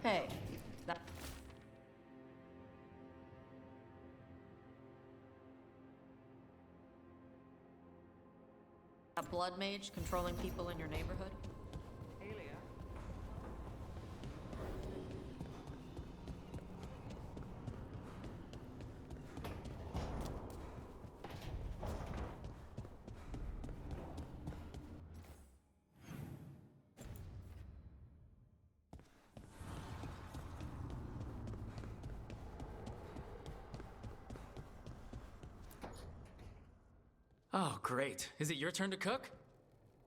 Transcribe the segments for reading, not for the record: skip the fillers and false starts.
Hey, that... A blood mage controlling people in your neighborhood? Oh, great. Is it your turn to cook?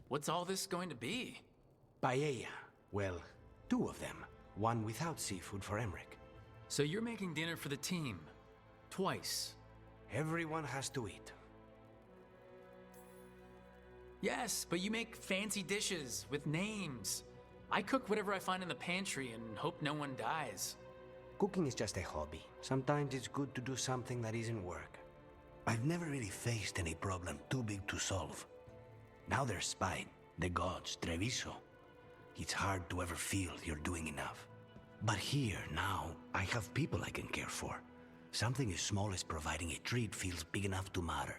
What's all this going to be? Paella. Well, two of them. One without seafood for Emmerich. So you're making dinner for the team. Twice. Everyone has to eat. Yes, but you make fancy dishes with names. I cook whatever I find in the pantry and hope no one dies. Cooking is just a hobby. Sometimes it's good to do something that isn't work. I've never really faced any problem too big to solve. Now there's Spine, the gods, Treviso. It's hard to ever feel you're doing enough. But here, now, I have people I can care for. Something as small as providing a treat feels big enough to matter.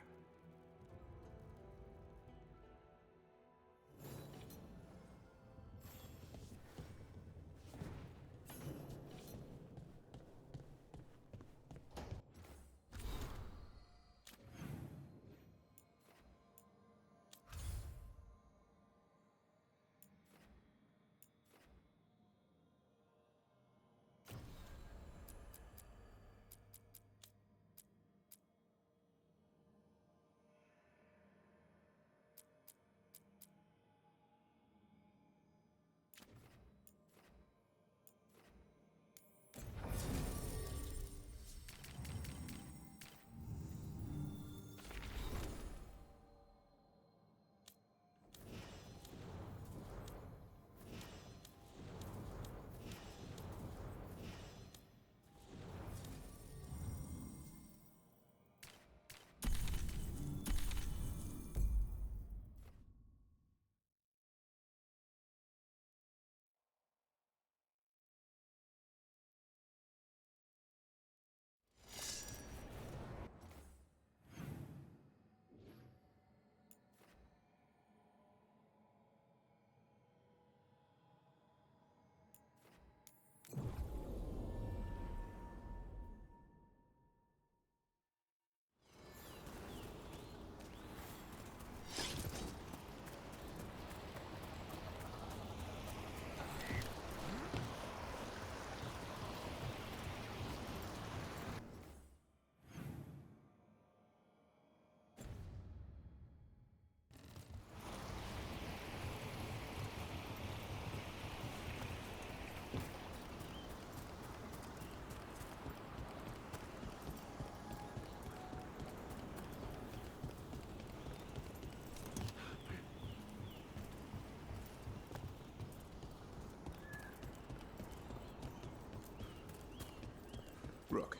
Rook.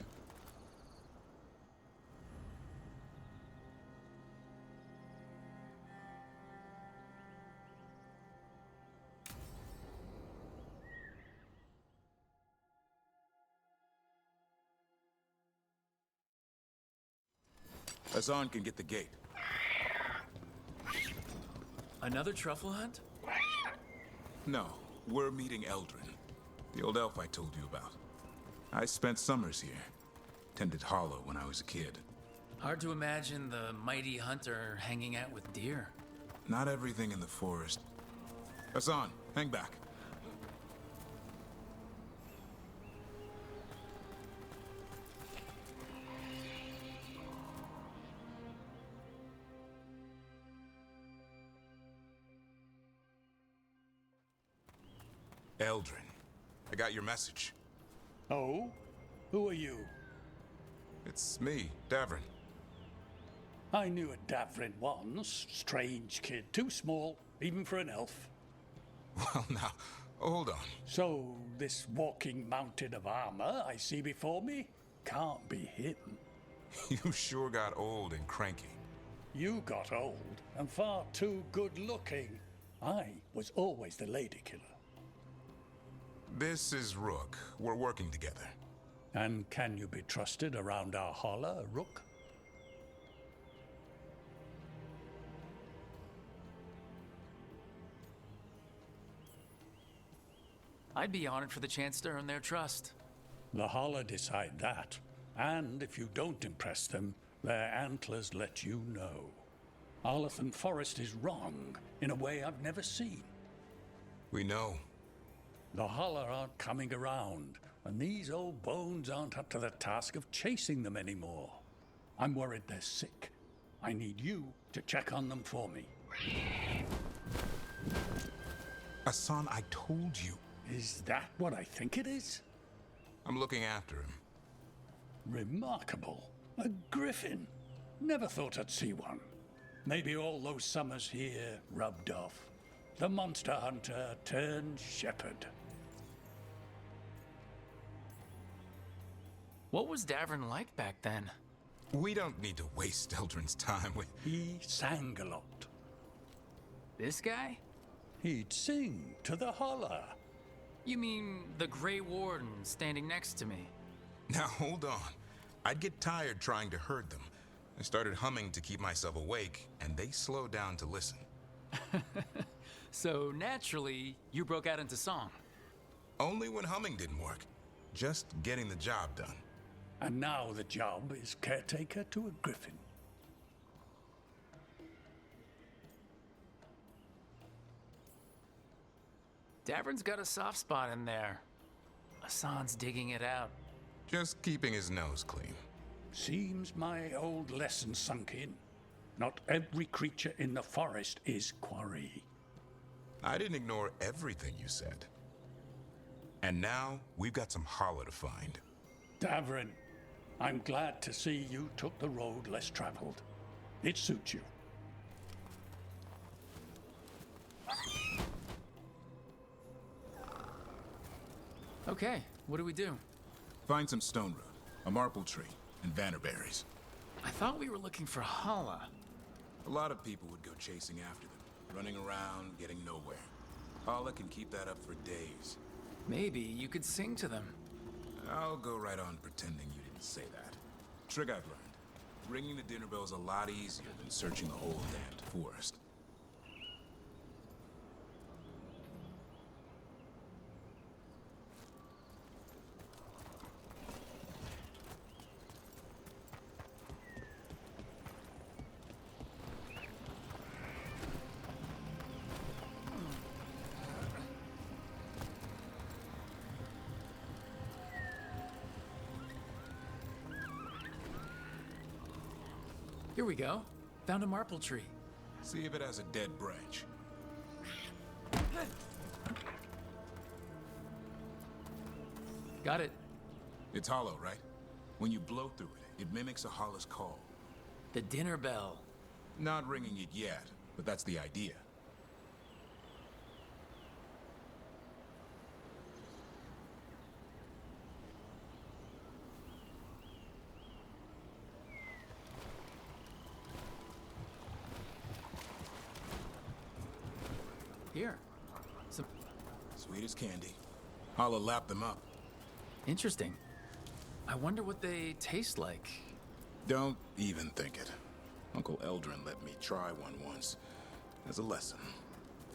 Hassan can get the gate. Another truffle hunt? No, we're meeting Eldrin, the old elf I told you about. I spent summers here. Tended Hollow when I was a kid. Hard to imagine the mighty hunter hanging out with deer. Not everything in the forest. Hassan, hang back. Eldrin, I got your message. Oh? Who are you? It's me, Davrin. I knew a Davrin once. Strange kid. Too small, even for an elf. Well, now, hold on. So, this walking mountain of armor I see before me can't be him. You sure got old and cranky. You got old and far too good looking. I was always the lady killer. This is Rook. We're working together. And can you be trusted around our holler, Rook? I'd be honored for the chance to earn their trust. The holler decide that. And if you don't impress them, their antlers let you know. Arlathan Forest is wrong in a way I've never seen. We know. The holler aren't coming around, and these old bones aren't up to the task of chasing them anymore. I'm worried they're sick. I need you to check on them for me. Hassan, I told you. Is that what I think it is? I'm looking after him. Remarkable. A griffin. Never thought I'd see one. Maybe all those summers here rubbed off. The monster hunter turned shepherd. What was Davern like back then? We don't need to waste Eldrin's time with... He sang a lot. This guy? He'd sing to the holler. You mean the Grey Warden standing next to me? Now, hold on. I'd get tired trying to herd them. I started humming to keep myself awake, and they slowed down to listen. So naturally, you broke out into song. Only when humming didn't work. Just getting the job done. And now the job is caretaker to a griffin. Davern's got a soft spot in there. Hassan's digging it out. Just keeping his nose clean. Seems my old lesson sunk in. Not every creature in the forest is quarry. I didn't ignore everything you said. And now, we've got some holler to find. Davrin, I'm glad to see you took the road less traveled. It suits you. Okay, what do we do? Find some stone root, a marple tree, and vannerberries. I thought we were looking for Hala. A lot of people would go chasing after them, running around, getting nowhere. Hala can keep that up for days. Maybe you could sing to them. I'll go right on pretending you didn't say that. Trick I've learned. Ringing the dinner bell's a lot easier than searching the whole damned forest. Here we go. Found a marple tree. See if it has a dead branch. Got it. It's hollow, right? When you blow through it, it mimics a hollow's call. The dinner bell. Not ringing it yet, but that's the idea. Here. Some... Sweet as candy. Holla lap them up. Interesting. I wonder what they taste like. Don't even think it. Uncle Eldrin let me try one once. As a lesson.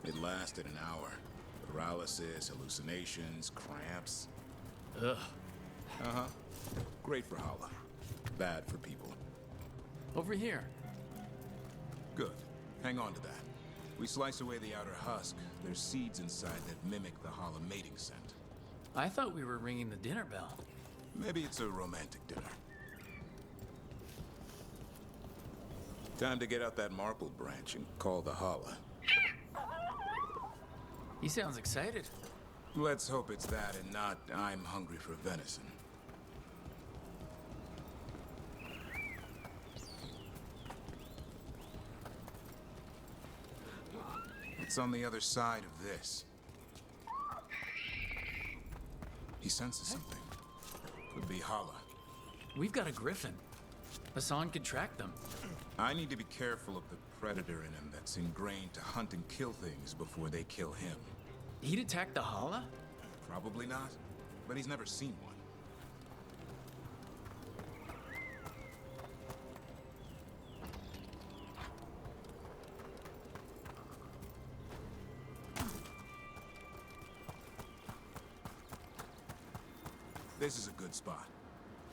It lasted an hour. Paralysis, hallucinations, cramps. Ugh. Uh-huh. Great for Holla. Bad for people. Over here. Good. Hang on to that. We slice away the outer husk. There's seeds inside that mimic the Holla mating scent. I thought we were ringing the dinner bell. Maybe it's a romantic dinner. Time to get out that marple branch and call the Holla. He sounds excited. Let's hope it's that and not I'm hungry for venison. It's on the other side of this. He senses something. Could be Holla. We've got a griffin. Hassan could track them. I need to be careful of the predator in him that's ingrained to hunt and kill things before they kill him. He'd attack the Hala? Probably not, but he's never seen one. This is a good spot.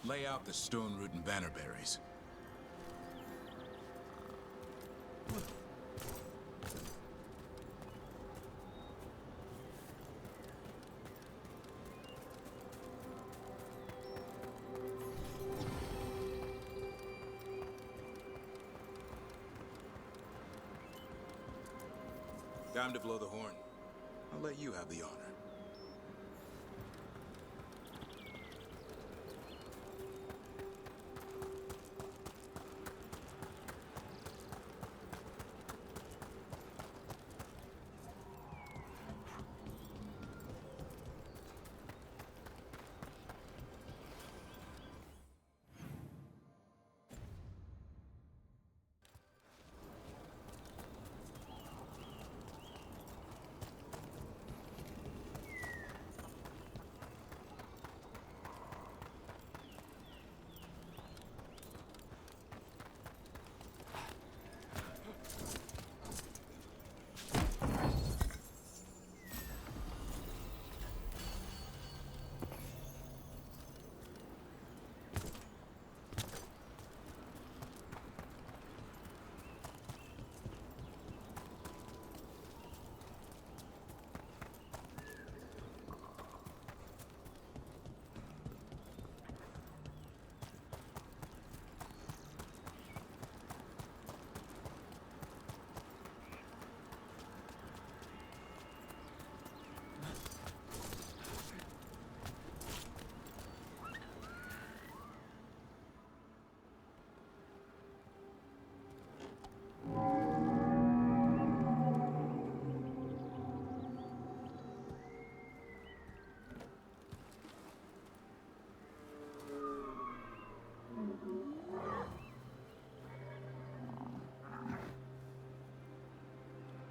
Lay out the stone root and bannerberries. Time to blow the horn. I'll let you have the honor.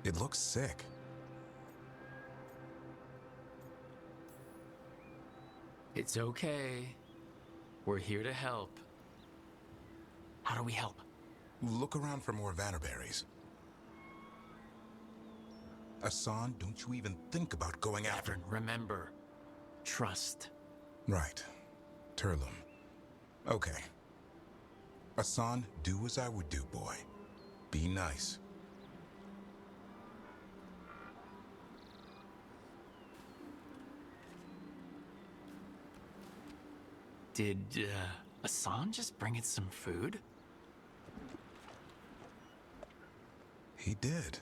It looks sick. It's okay. We're here to help. How do we help? Look around for more vannerberries. Asan, don't you even think about going after... Everett, remember. Trust. Right. Turlum. Okay. Asan, do as I would do, boy. Be nice. Did, Asan just bring in some food? He did.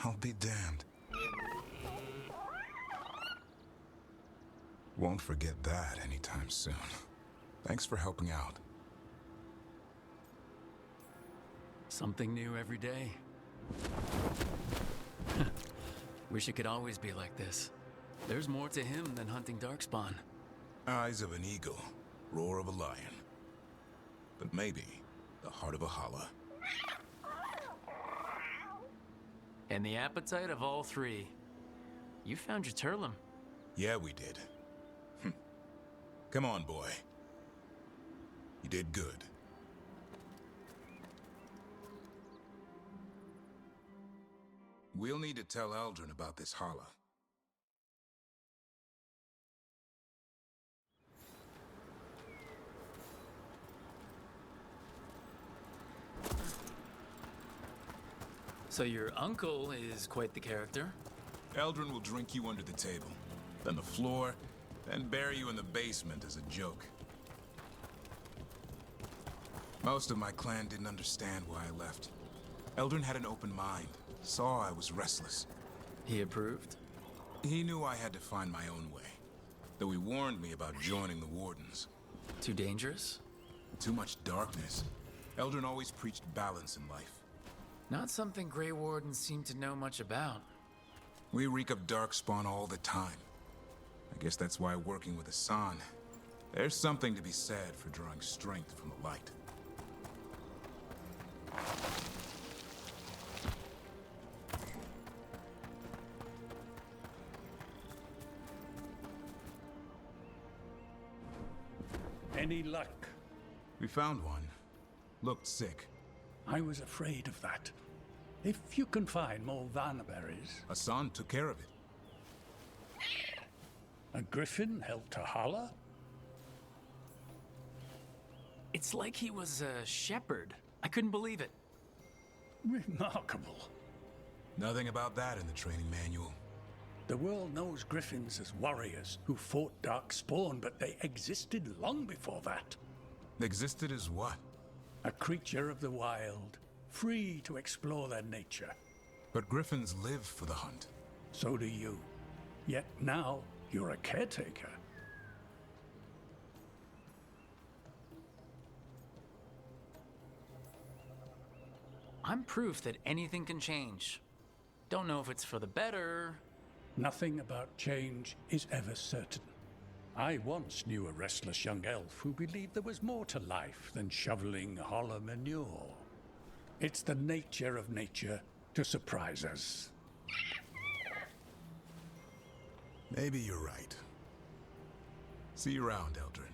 I'll be damned. Won't forget that anytime soon. Thanks for helping out. Something new every day. Wish it could always be like this. There's more to him than hunting darkspawn. Eyes of an eagle, roar of a lion. But maybe the heart of a holla. And the appetite of all three. You found your Turlum. Yeah, we did. Come on, boy. You did good. We'll need to tell Eldrin about this holla. So your uncle is quite the character. Eldrin will drink you under the table, then the floor, then bury you in the basement as a joke. Most of my clan didn't understand why I left. Eldrin had an open mind, saw I was restless. He approved? He knew I had to find my own way, though he warned me about joining the Wardens. Too dangerous? Too much darkness. Eldrin always preached balance in life. Not something Grey Wardens seem to know much about. We reek of darkspawn all the time. I guess that's why working with Asan, there's something to be said for drawing strength from the light. Any luck? We found one. Looked sick. I was afraid of that. If you can find more Vanaberries. Hassan took care of it. A griffin helped to holler? It's like he was a shepherd. I couldn't believe it. Remarkable. Nothing about that in the training manual. The world knows griffins as warriors who fought Darkspawn, but they existed long before that. Existed as what? A creature of the wild, free to explore their nature. But griffins live for the hunt. So do you. Yet now, you're a caretaker. I'm proof that anything can change. Don't know if it's for the better. Nothing about change is ever certain. I once knew a restless young elf who believed there was more to life than shoveling holler manure. It's the nature of nature to surprise us. Maybe you're right. See you around, Eldrin.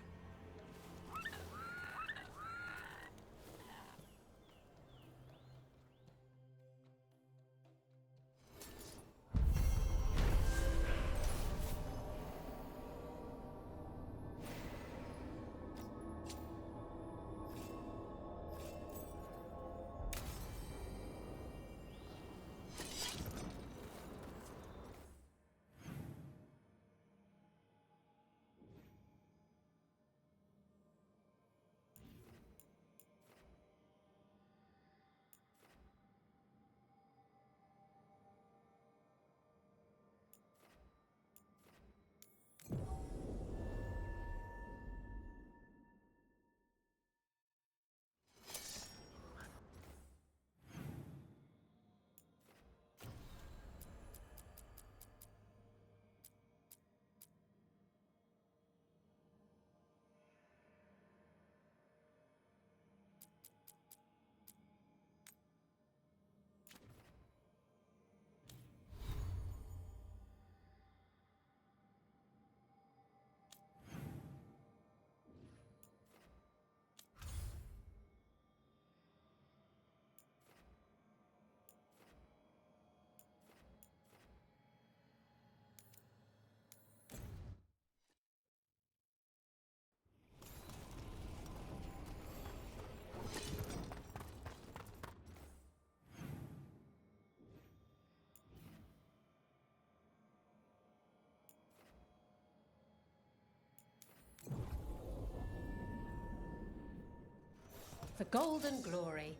For golden glory.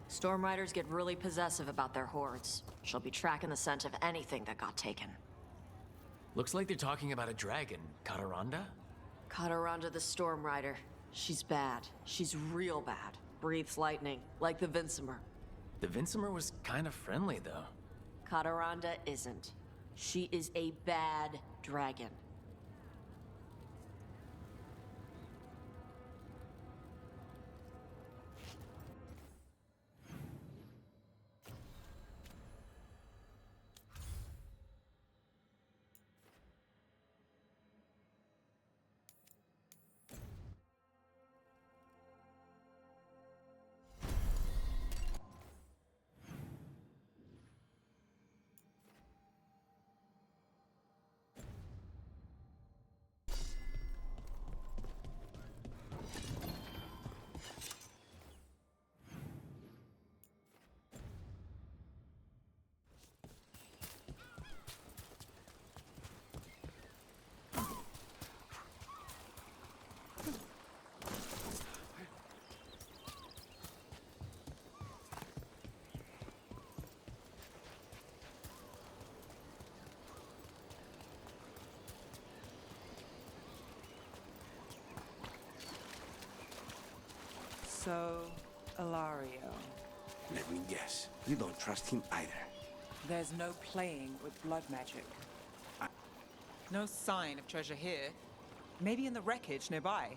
Storm Riders get really possessive about their hordes. She'll be tracking the scent of anything that got taken. Looks like they're talking about a dragon. Cataranda? Cataranda the Storm Rider. She's bad. She's real bad. Breathes lightning, like the Vincimer. The Vincimer was kind of friendly, though. Cataranda isn't. She is a bad dragon. So, Ilario. Let me guess. You don't trust him either. There's no playing with blood magic. No sign of treasure here. Maybe in the wreckage nearby.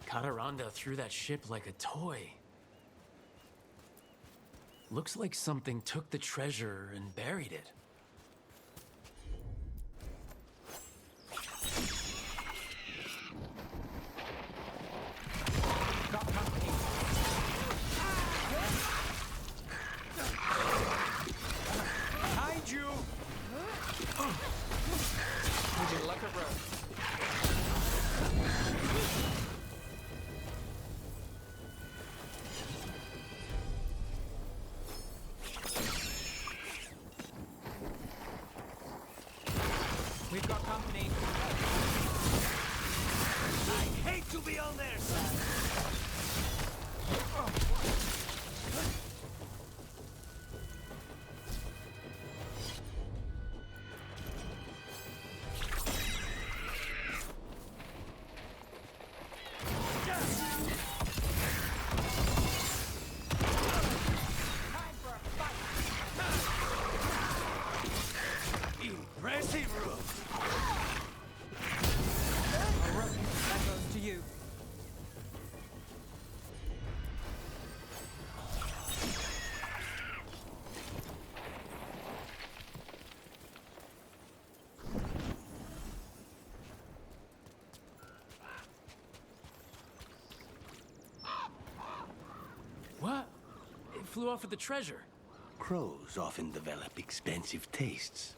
Cataranda threw that ship like a toy. Looks like something took the treasure and buried it. Behind you! Would you like a rope? We've got company. I hate to be on their side. Impressive, Rook. All right, that goes to you. What? It flew off with the treasure. Crows often develop expensive tastes.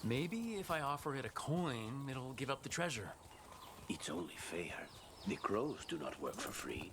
Maybe if I offer it a coin, it'll give up the treasure. It's only fair. The crows do not work for free.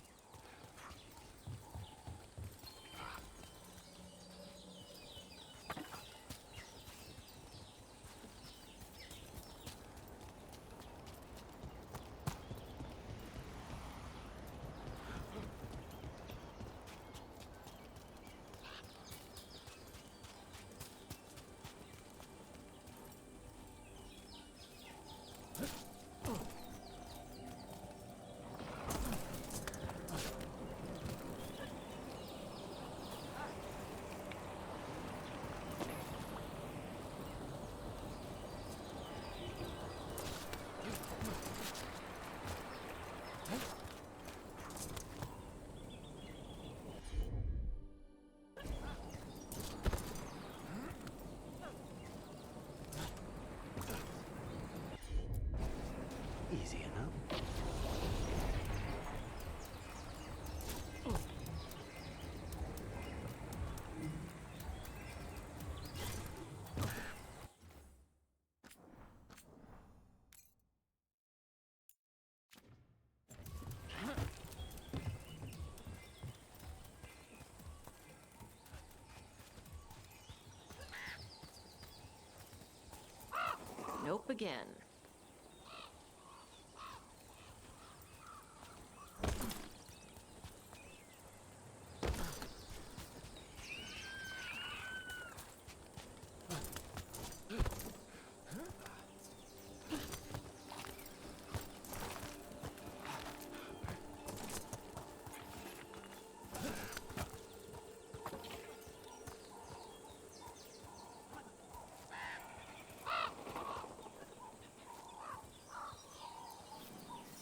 again.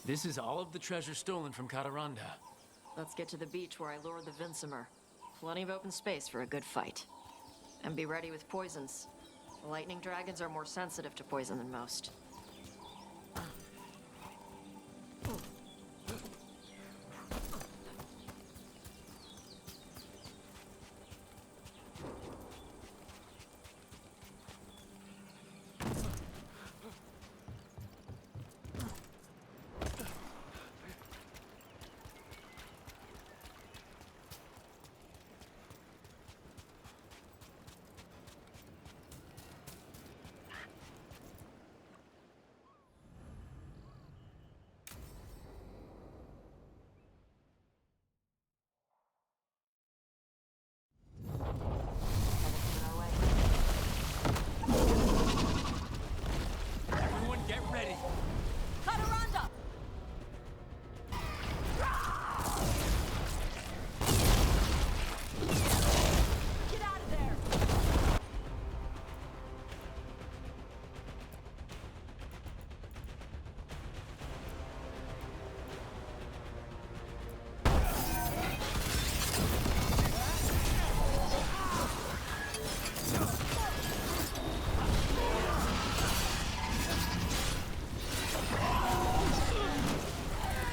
This is all of the treasure stolen from Cataranda. Let's get to the beach where I lured the Vincimer. Plenty of open space for a good fight. And be ready with poisons. Lightning dragons are more sensitive to poison than most. Everyone get ready. Cataranda! Get out of there!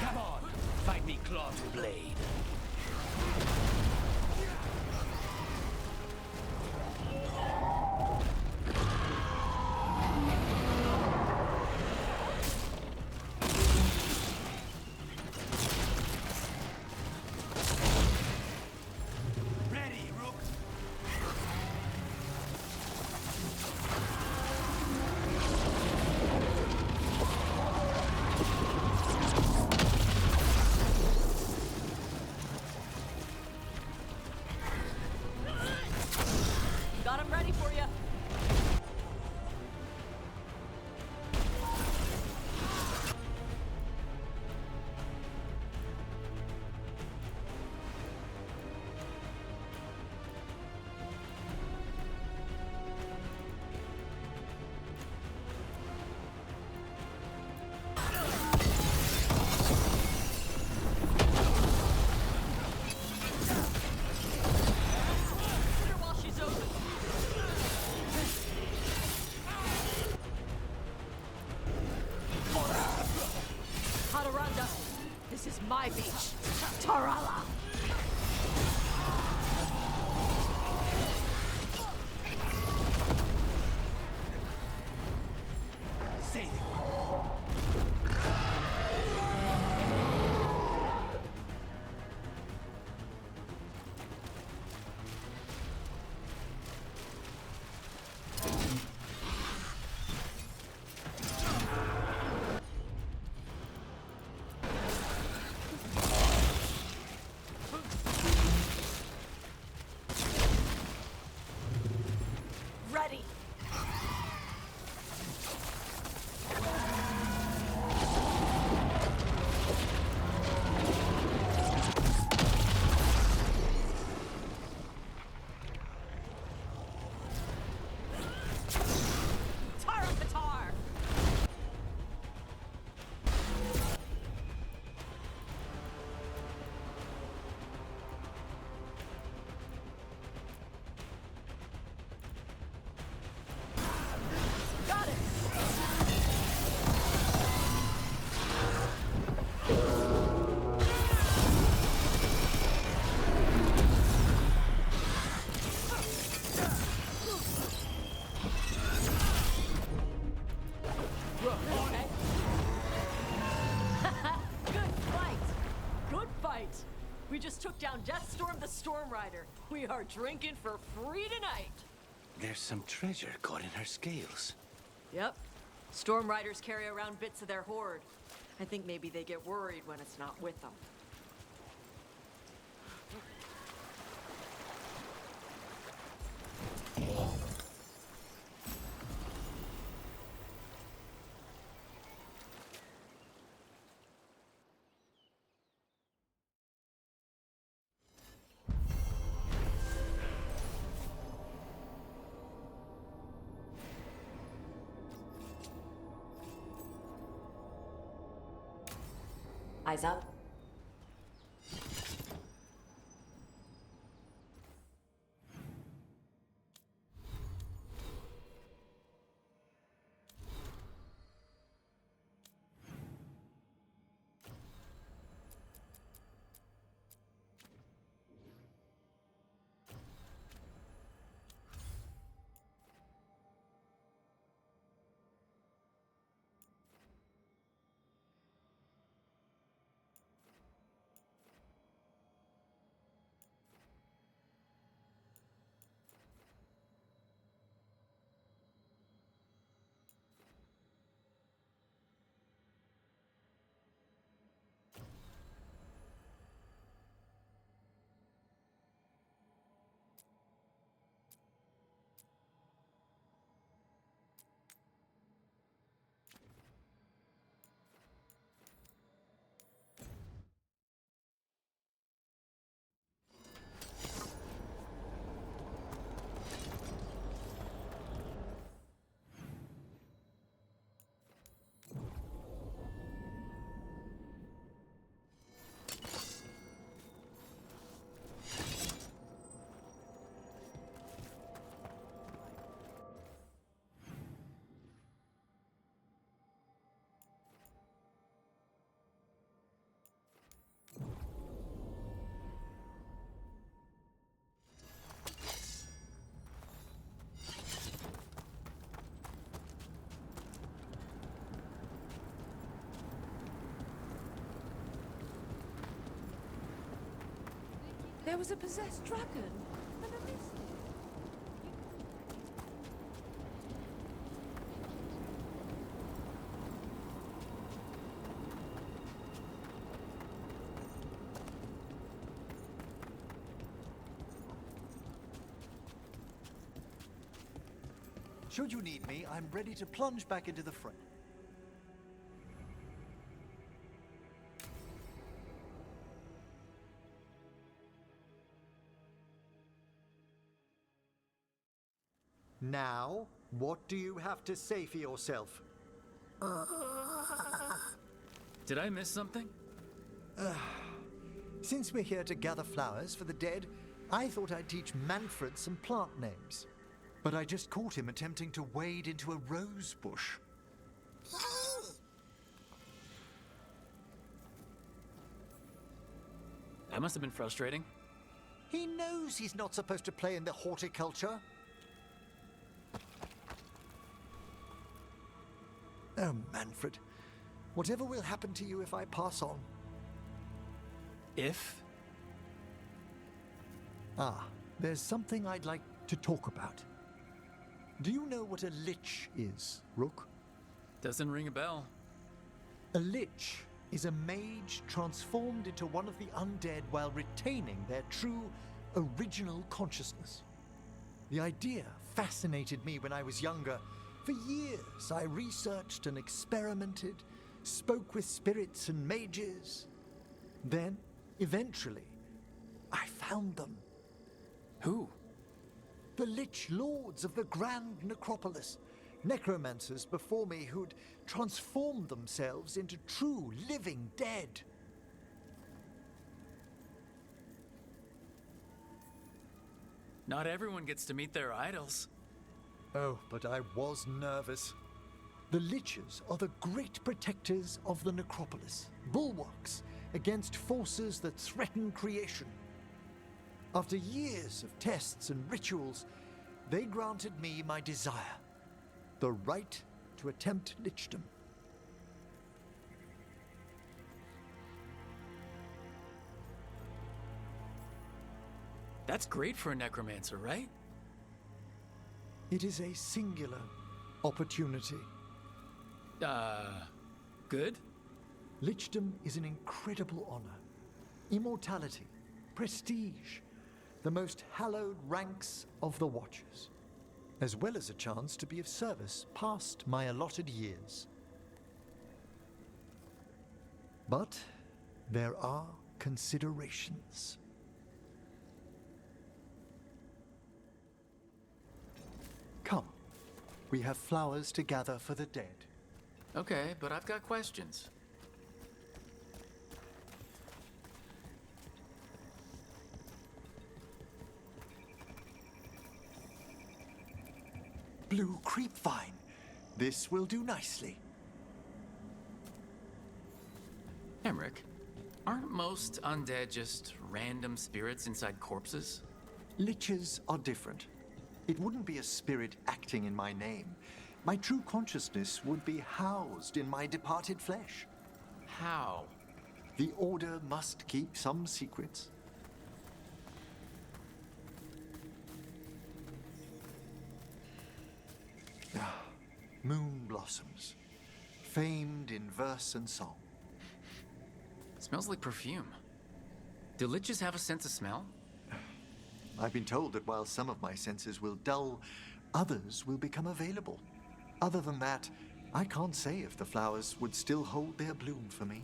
Come on, fight me claw to blade. Ready, Rook. Got him ready for you. Hit her while she's open. Cataranda, this is my beach. Tarala! Say the Ready! Tarapatar! Got it! Okay. Good fight! Good fight! We just took down Deathstorm the Storm Rider. We are drinking for free tonight! There's some treasure caught in her scales. Yep. Storm Riders carry around bits of their horde. I think maybe they get worried when it's not with them. Eyes up. There was a possessed dragon. And I missed it. Should you need me, I'm ready to plunge back into the fray. Now, what do you have to say for yourself? Did I miss something? Since we're here to gather flowers for the dead, I thought I'd teach Manfred some plant names. But I just caught him attempting to wade into a rose bush. That must have been frustrating. He knows he's not supposed to play in the horticulture. Oh, Manfred. Whatever will happen to you if I pass on? If? Ah, there's something I'd like to talk about. Do you know what a lich is, Rook? Doesn't ring a bell. A lich is a mage transformed into one of the undead while retaining their true, original consciousness. The idea fascinated me when I was younger. For years, I researched and experimented, spoke with spirits and mages. Then, eventually, I found them. Who? The Lich Lords of the Grand Necropolis. Necromancers before me who'd transformed themselves into true living dead. Not everyone gets to meet their idols. Oh, but I was nervous. The Liches are the great protectors of the Necropolis, bulwarks against forces that threaten creation. After years of tests and rituals, they granted me my desire, the right to attempt lichdom. That's great for a necromancer, right? It is a singular opportunity. Good? Lichdom is an incredible honor. Immortality, prestige, the most hallowed ranks of the Watchers, as well as a chance to be of service past my allotted years. But there are considerations. Come, we have flowers to gather for the dead. Okay, but I've got questions. Blue creepvine. This will do nicely. Emmerich, aren't most undead just random spirits inside corpses? Liches are different. It wouldn't be a spirit acting in my name. My true consciousness would be housed in my departed flesh. How? The Order must keep some secrets. Moon blossoms, famed in verse and song. Smells like perfume. Do liches have a sense of smell? I've been told that while some of my senses will dull, others will become available. Other than that, I can't say if the flowers would still hold their bloom for me.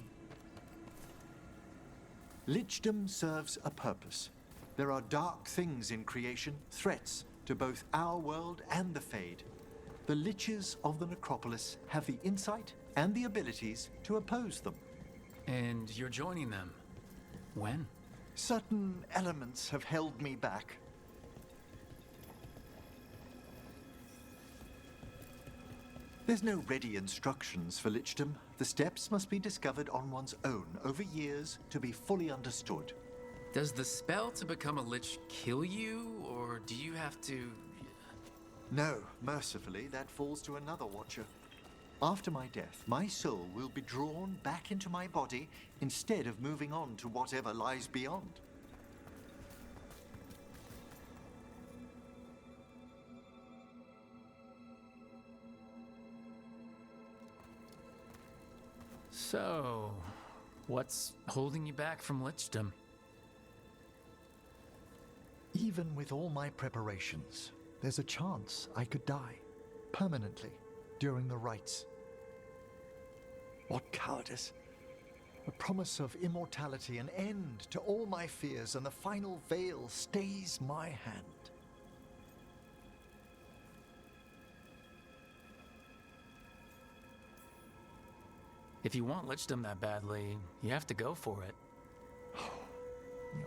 Lichdom serves a purpose. There are dark things in creation, threats to both our world and the Fade. The Liches of the Necropolis have the insight and the abilities to oppose them. And you're joining them. When? Certain elements have held me back. There's no ready instructions for Lichdom. The steps must be discovered on one's own over years to be fully understood. Does the spell to become a lich kill you, or do you have to... No, mercifully, that falls to another Watcher. After my death, my soul will be drawn back into my body instead of moving on to whatever lies beyond. So, what's holding you back from lichdom? Even with all my preparations, there's a chance I could die permanently during the rites. What cowardice! The promise of immortality, an end to all my fears, and the final veil stays my hand. If you want lichdom that badly, you have to go for it.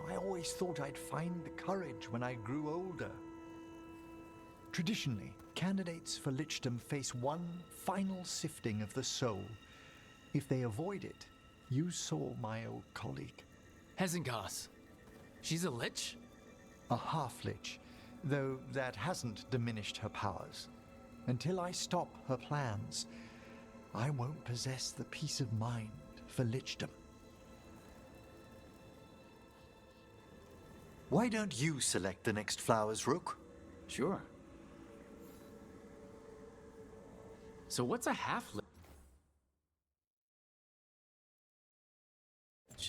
I always thought I'd find the courage when I grew older. Traditionally, candidates for lichdom face one final sifting of the soul. If they avoid it, you saw my old colleague. Hezenkos. She's a lich? A half-lich, though that hasn't diminished her powers. Until I stop her plans, I won't possess the peace of mind for lichdom. Why don't you select the next flowers, Rook? Sure. So what's a half-lich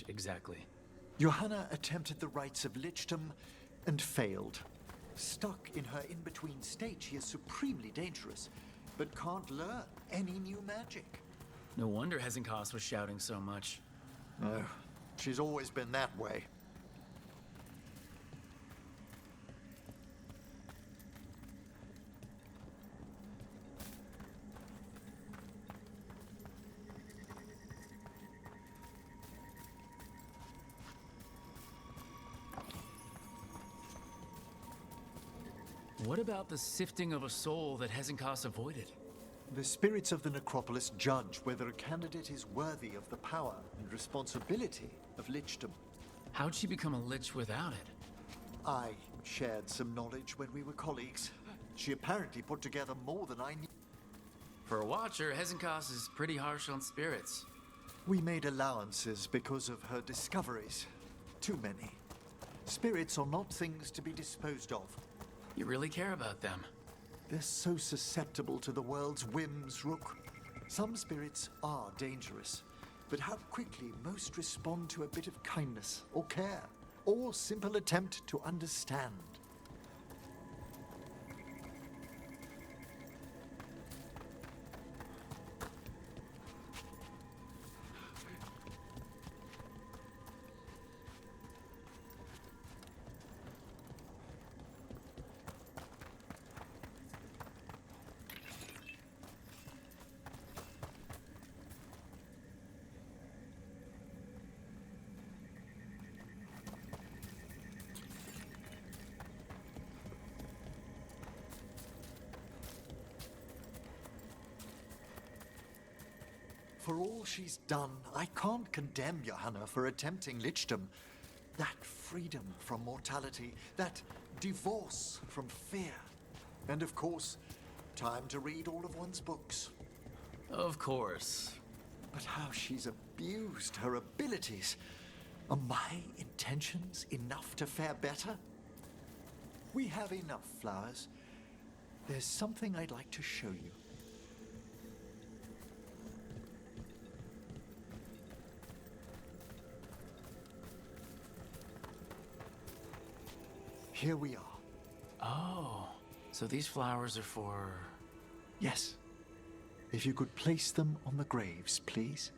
exactly? Johanna attempted the rites of lichdom and failed. Stuck in her in-between state, she is supremely dangerous, but can't learn any new magic. No wonder Hezenkos was shouting so much. No, she's always been that way. What about the sifting of a soul that Hezenkos avoided? The spirits of the necropolis judge whether a candidate is worthy of the power and responsibility of lichdom. How'd she become a lich without it? I shared some knowledge when we were colleagues. She apparently put together more than I knew. For a watcher, Hezenkos is pretty harsh on spirits. We made allowances because of her discoveries. Too many. Spirits are not things to be disposed of. You really care about them. They're so susceptible to the world's whims, Rook. Some spirits are dangerous, but how quickly most respond to a bit of kindness or care, or simple attempt to understand. For all she's done, I can't condemn Johanna for attempting lichdom. That freedom from mortality, that divorce from fear. And of course, time to read all of one's books. Of course. But how she's abused her abilities. Are my intentions enough to fare better? We have enough flowers. There's something I'd like to show you. Here we are. Oh, so these flowers are for... Yes. If you could place them on the graves, please.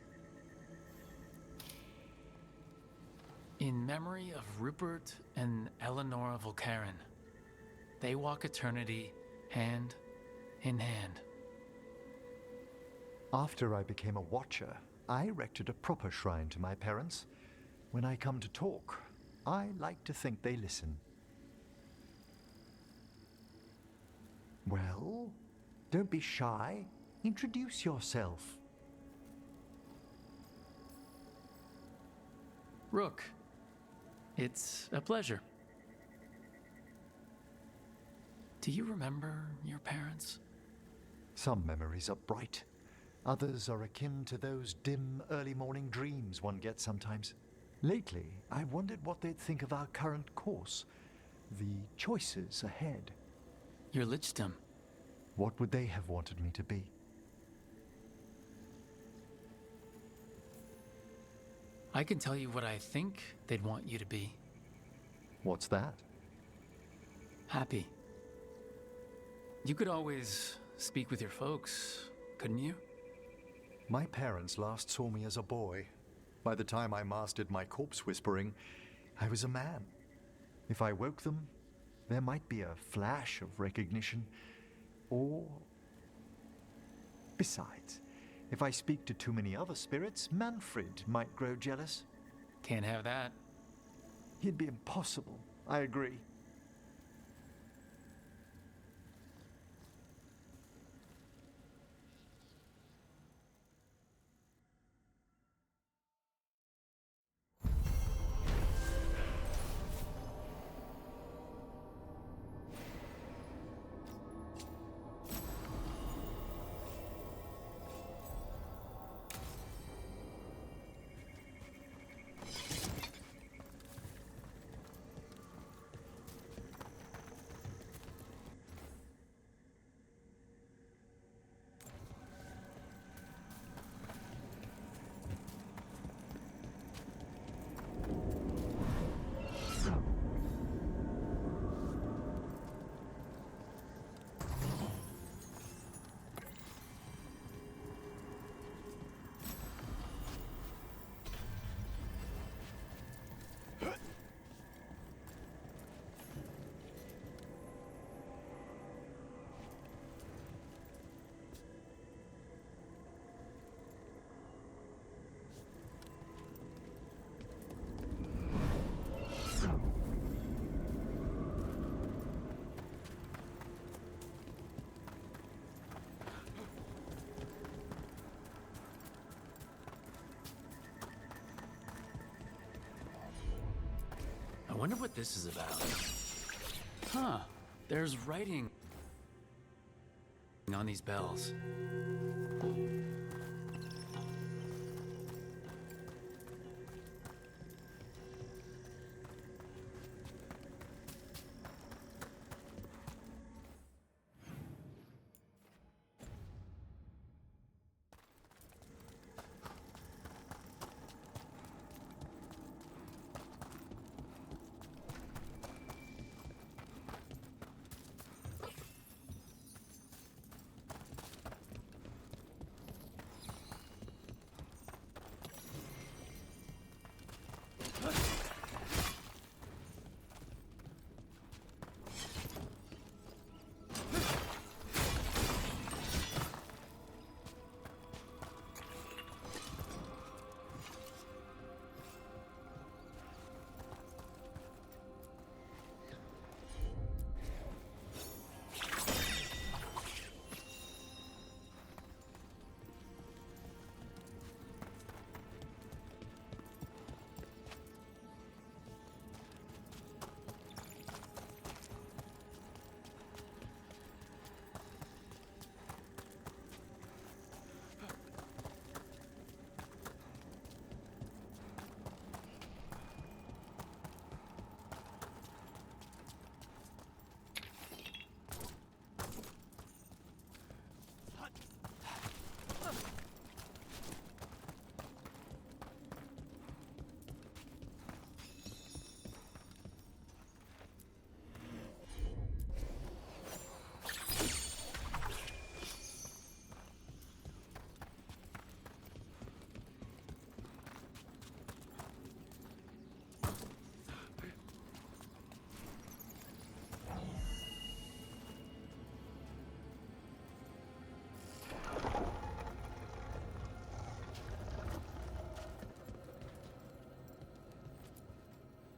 In memory of Rupert and Eleanor Volcaren. They walk eternity hand in hand. After I became a watcher, I erected a proper shrine to my parents. When I come to talk, I like to think they listen. Well, don't be shy. Introduce yourself. Rook, it's a pleasure. Do you remember your parents? Some memories are bright. Others are akin to those dim early morning dreams one gets sometimes. Lately, I wondered what they'd think of our current course, the choices ahead. Your lichdom. What would they have wanted me to be? I can tell you what I think they'd want you to be. What's that? Happy. You could always speak with your folks, couldn't you? My parents last saw me as a boy. By the time I mastered my corpse whispering, I was a man. If I woke them, there might be a flash of recognition, or... Besides, if I speak to too many other spirits, Manfred might grow jealous. Can't have that. He'd be impossible, I agree. I wonder what this is about. Huh. There's writing on these bells.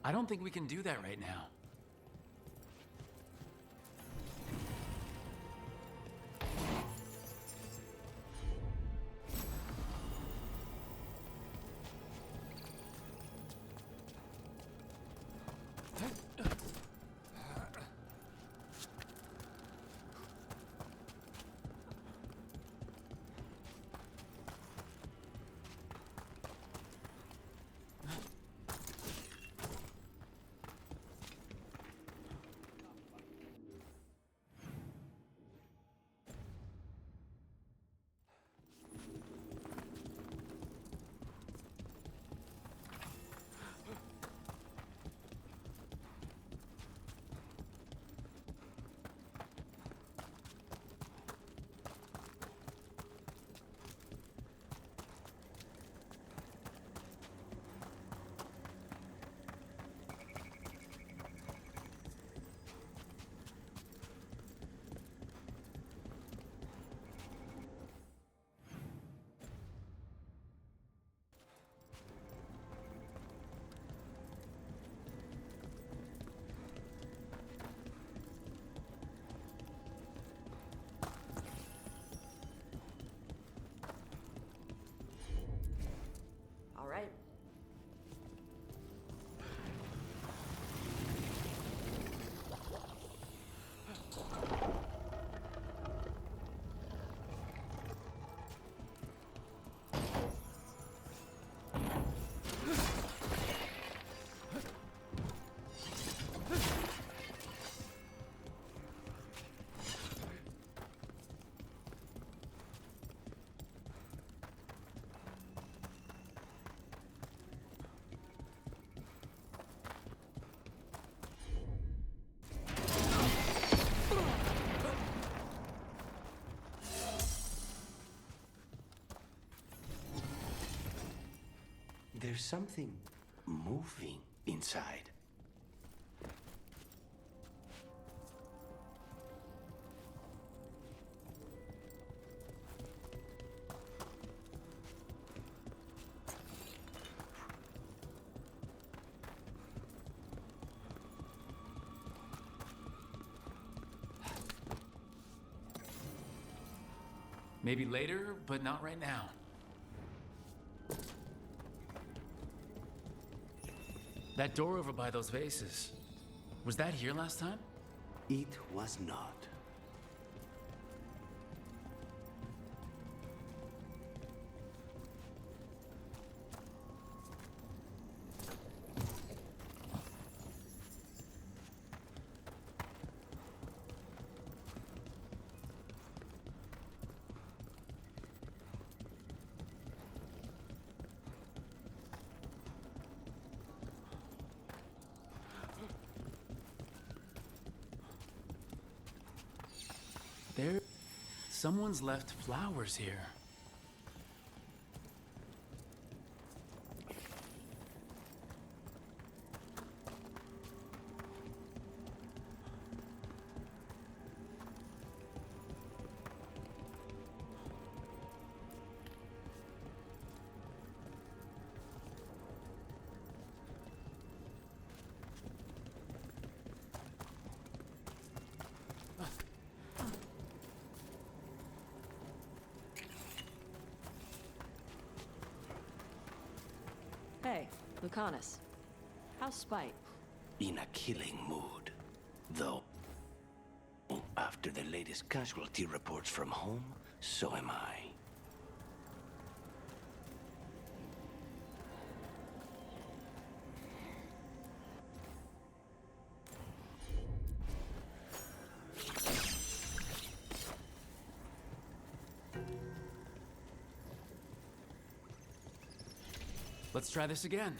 I don't think we can do that right now. All right. There's something moving inside. Maybe later, but not right now. That door over by those vases. Was that here last time? It was not. Someone's left flowers here. Hey, Lucanus. How's Spite? In a killing mood. Though, after the latest casualty reports from home, so am I. Let's try this again.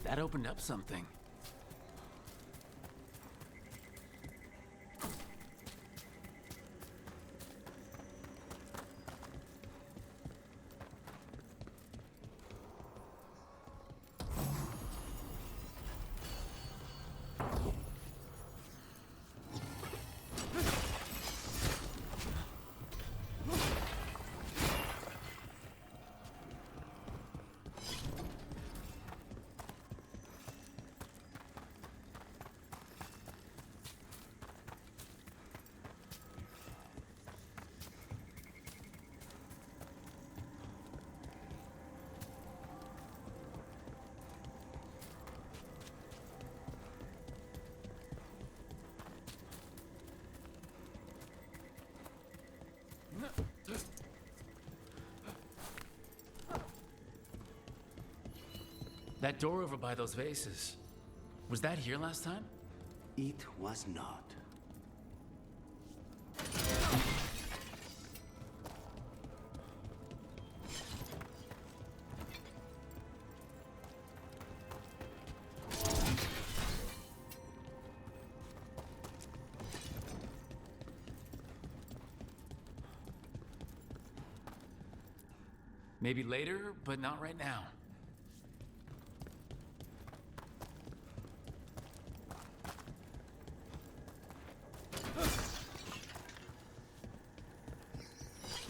That opened up something. That door over by those vases. Was that here last time? It was not. Maybe later, but not right now.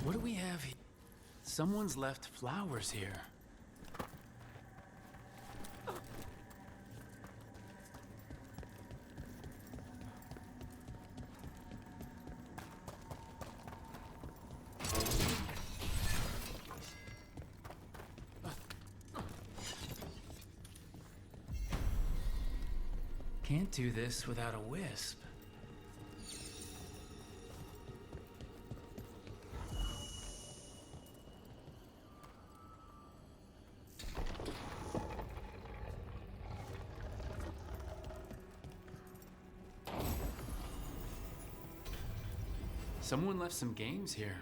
What do we have here? Someone's left flowers here. Can't do this without a wisp. Someone left some games here.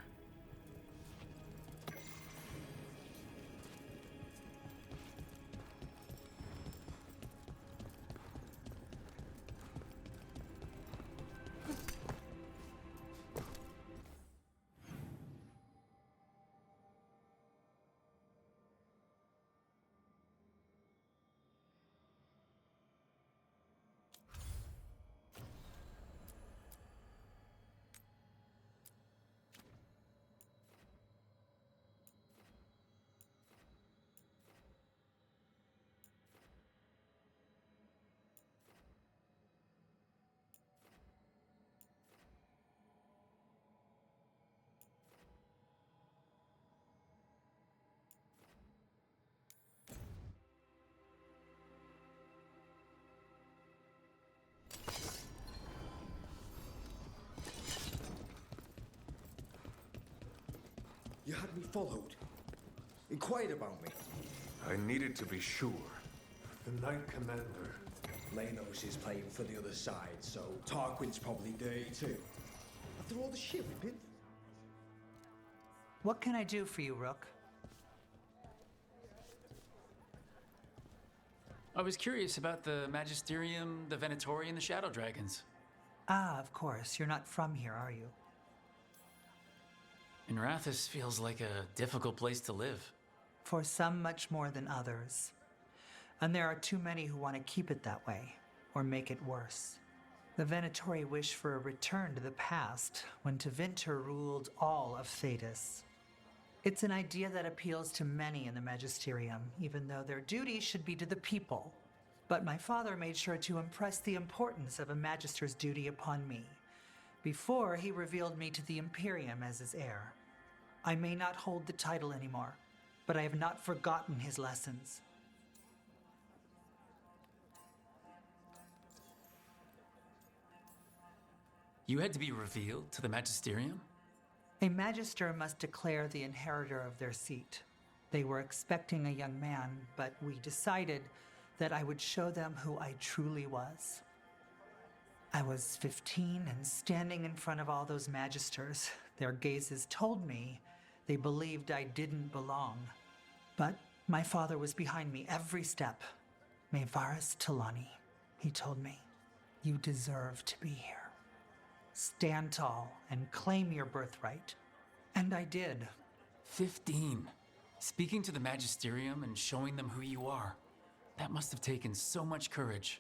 You had me followed. Inquired about me. I needed to be sure. The Knight Commander. Lanos is playing for the other side, so Tarquin's probably dirty too. After all the shit we've been. What can I do for you, Rook? I was curious about the Magisterium, the Venatori, and the Shadow Dragons. Ah, of course. You're not from here, are you? And Rathus feels like a difficult place to live. For some, much more than others. And there are too many who want to keep it that way, or make it worse. The Venatori wish for a return to the past, when Tevinter ruled all of Thetis. It's an idea that appeals to many in the Magisterium, even though their duty should be to the people. But my father made sure to impress the importance of a Magister's duty upon me, before he revealed me to the Imperium as his heir. I may not hold the title anymore, but I have not forgotten his lessons. You had to be revealed to the Magisterium? A Magister must declare the inheritor of their seat. They were expecting a young man, but we decided that I would show them who I truly was. I was 15 and standing in front of all those Magisters. Their gazes told me they believed I didn't belong. But my father was behind me every step. Me Varus Talani, he told me. You deserve to be here. Stand tall and claim your birthright. And I did. 15. Speaking to the Magisterium and showing them who you are. That must have taken so much courage.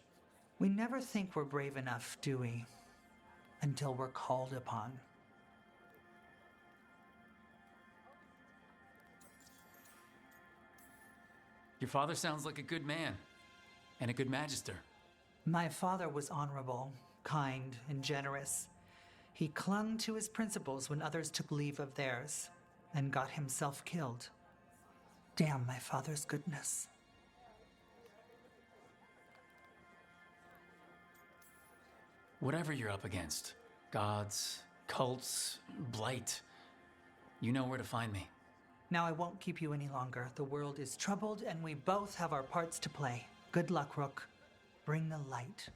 We never think we're brave enough, do we? Until we're called upon. Your father sounds like a good man. And a good Magister. My father was honorable, kind, and generous. He clung to his principles when others took leave of theirs, and got himself killed. Damn my father's goodness. Whatever you're up against, gods, cults, blight, you know where to find me. Now I won't keep you any longer. The world is troubled, and we both have our parts to play. Good luck, Rook. Bring the light.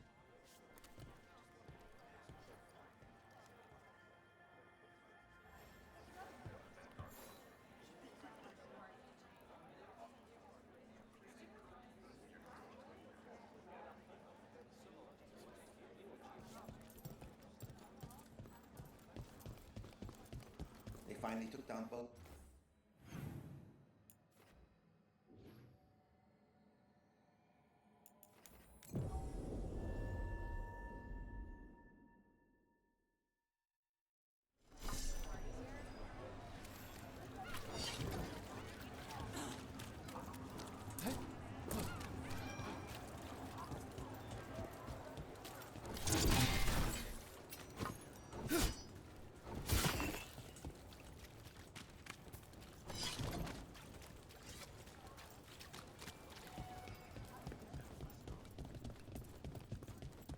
They finally took down both.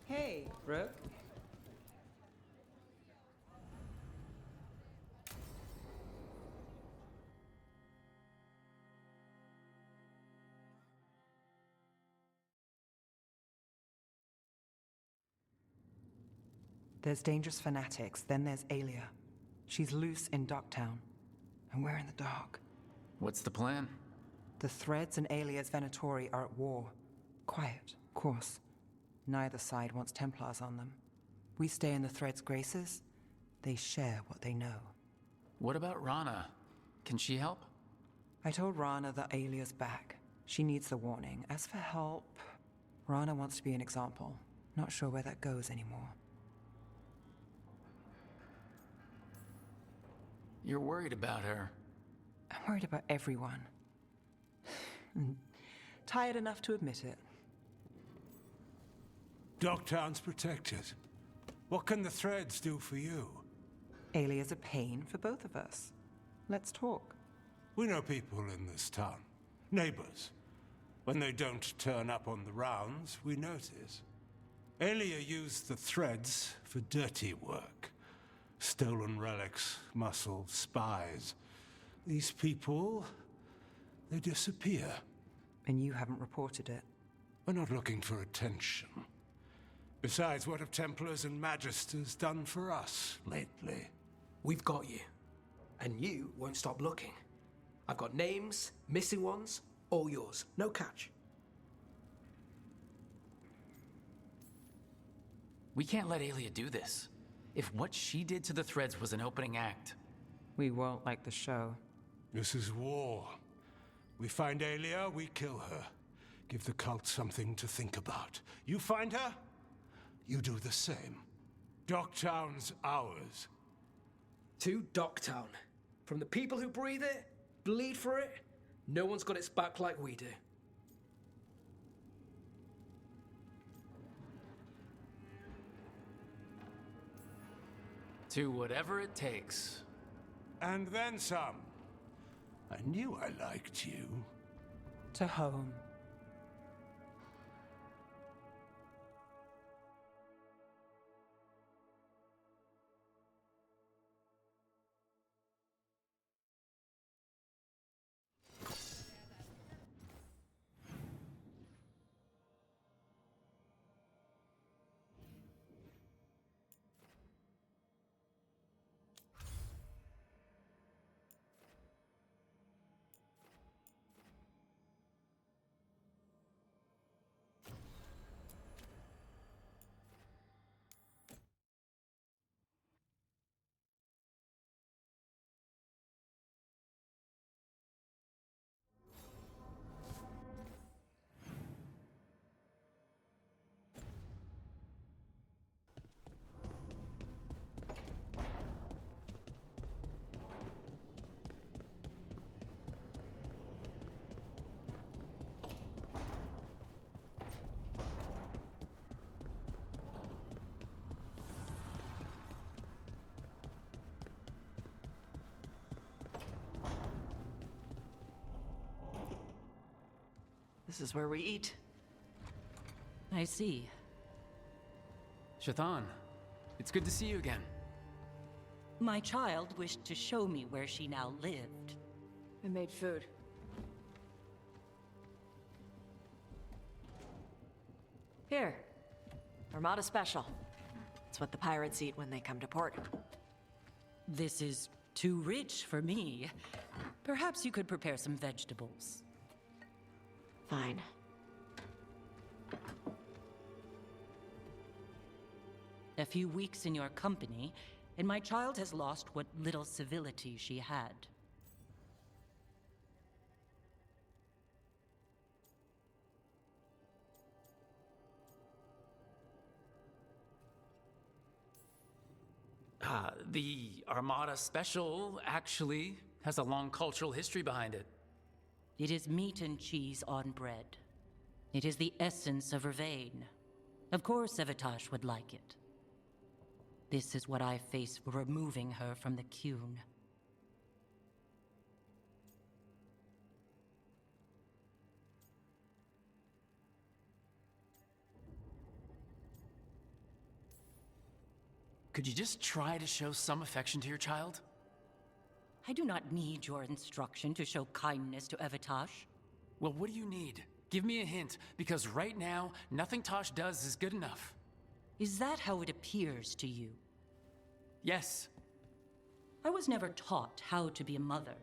Hey, Rook. There's dangerous fanatics, then there's Aelia. She's loose in Docktown, and we're in the dark. What's the plan? The Threads and Aelia's Venatori are at war. Quiet, of course. Neither side wants Templars on them. We stay in the Threads' graces. They share what they know. What about Rana? Can she help? I told Rana that Aelia's back. She needs the warning. As for help, Rana wants to be an example. Not sure where that goes anymore. You're worried about her. I'm worried about everyone. Tired enough to admit it. Docktown's protected. What can the Threads do for you? Aelia's a pain for both of us. Let's talk. We know people in this town. Neighbors. When they don't turn up on the rounds, we notice. Aelia used the Threads for dirty work. Stolen relics, muscle, spies. These people, they disappear. And you haven't reported it? We're not looking for attention. Besides, what have Templars and Magisters done for us lately? We've got you. And you won't stop looking. I've got names, missing ones, all yours. No catch. We can't let Aelia do this. If what she did to the Threads was an opening act... We won't like the show. This is war. We find Aelia, we kill her. Give the cult something to think about. You find her, you do the same. Docktown's ours. To Docktown. From the people who breathe it, bleed for it, no one's got its back like we do. To whatever it takes. And then some. I knew I liked you. To home. This is where we eat. I see. Shathan, it's good to see you again. My child wished to show me where she now lived. I made food. Here. Armada Special. It's what the pirates eat when they come to port. This is too rich for me. Perhaps you could prepare some vegetables. Fine. A few weeks in your company, and my child has lost what little civility she had. The Armada Special actually has a long cultural history behind it. It is meat and cheese on bread. It is the essence of Vervain. Of course Evitash would like it. This is what I face for removing her from the Qun. Could you just try to show some affection to your child? I do not need your instruction to show kindness to Evitash. Well, what do you need? Give me a hint, because right now, nothing Tosh does is good enough. Is that how it appears to you? Yes. I was never taught how to be a mother.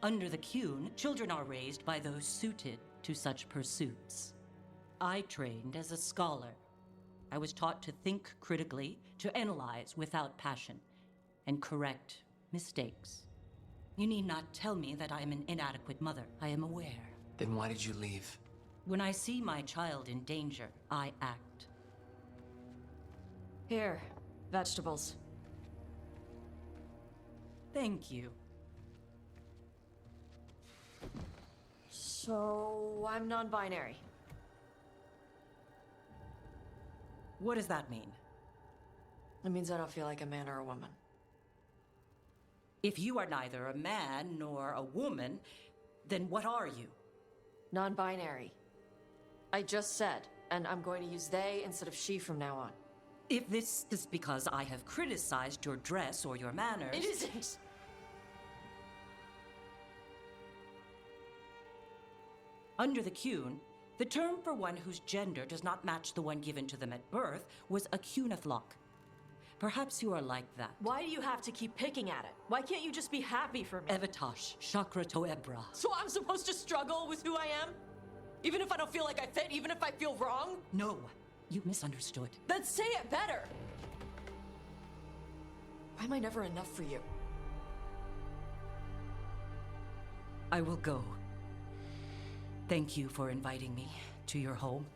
Under the Qun, children are raised by those suited to such pursuits. I trained as a scholar. I was taught to think critically, to analyze without passion, and correct mistakes. You need not tell me that I am an inadequate mother. I am aware. Then why did you leave? When I see my child in danger, I act. Here, vegetables. Thank you. So, I'm non-binary. What does that mean? It means I don't feel like a man or a woman. If you are neither a man nor a woman, then what are you? Non-binary. I just said, and I'm going to use they instead of she from now on. If this is because I have criticized your dress or your manners... It isn't! Under the Qun, the term for one whose gender does not match the one given to them at birth was a Qunathlok. Perhaps you are like that. Why do you have to keep picking at it? Why can't you just be happy for me? Evitash, Chakra Toebra. So I'm supposed to struggle with who I am? Even if I don't feel like I fit, even if I feel wrong? No, you misunderstood. Then say it better! Why am I never enough for you? I will go. Thank you for inviting me to your home.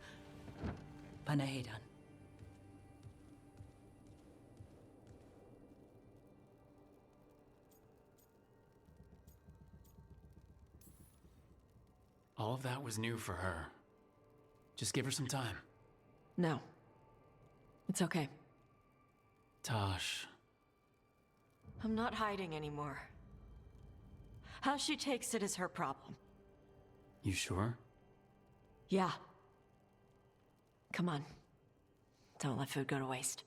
Panahedan. All of that was new for her. Just give her some time. No. It's okay. Tosh. I'm not hiding anymore. How she takes it is her problem. You sure? Yeah. Come on. Don't let food go to waste.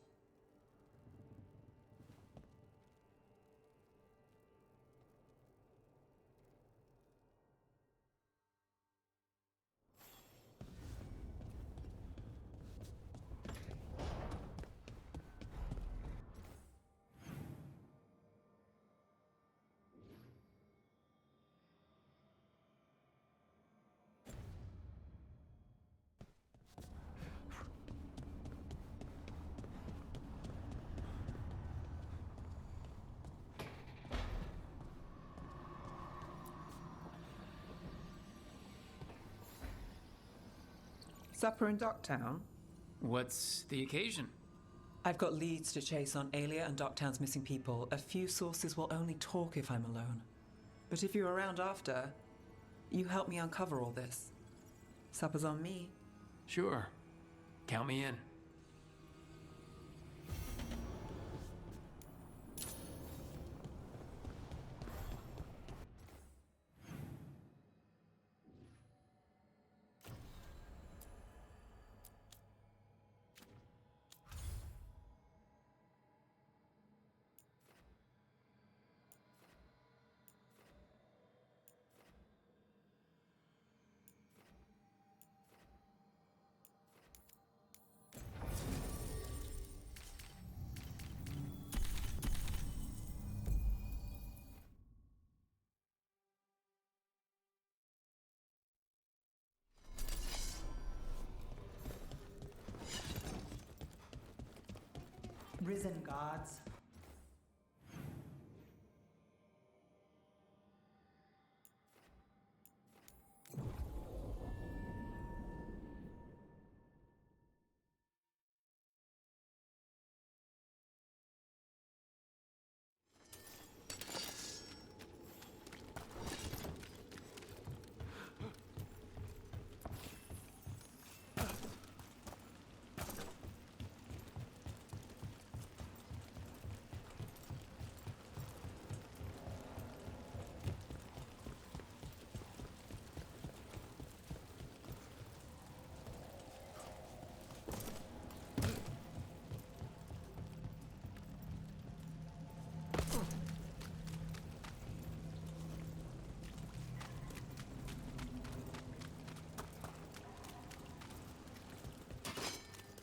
Supper in Docktown? What's the occasion? I've got leads to chase on Aelia and Docktown's missing people. A few sources will only talk if I'm alone. But if you're around after, you help me uncover all this. Supper's on me. Sure. Count me in. Risen gods.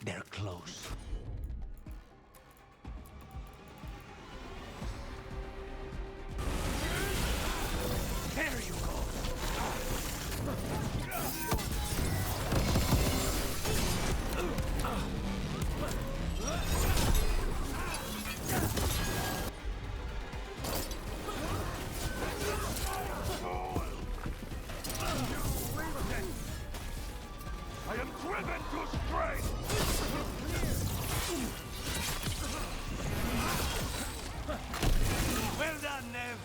They're close. There you go! I am driven to strength! Well done, Nev!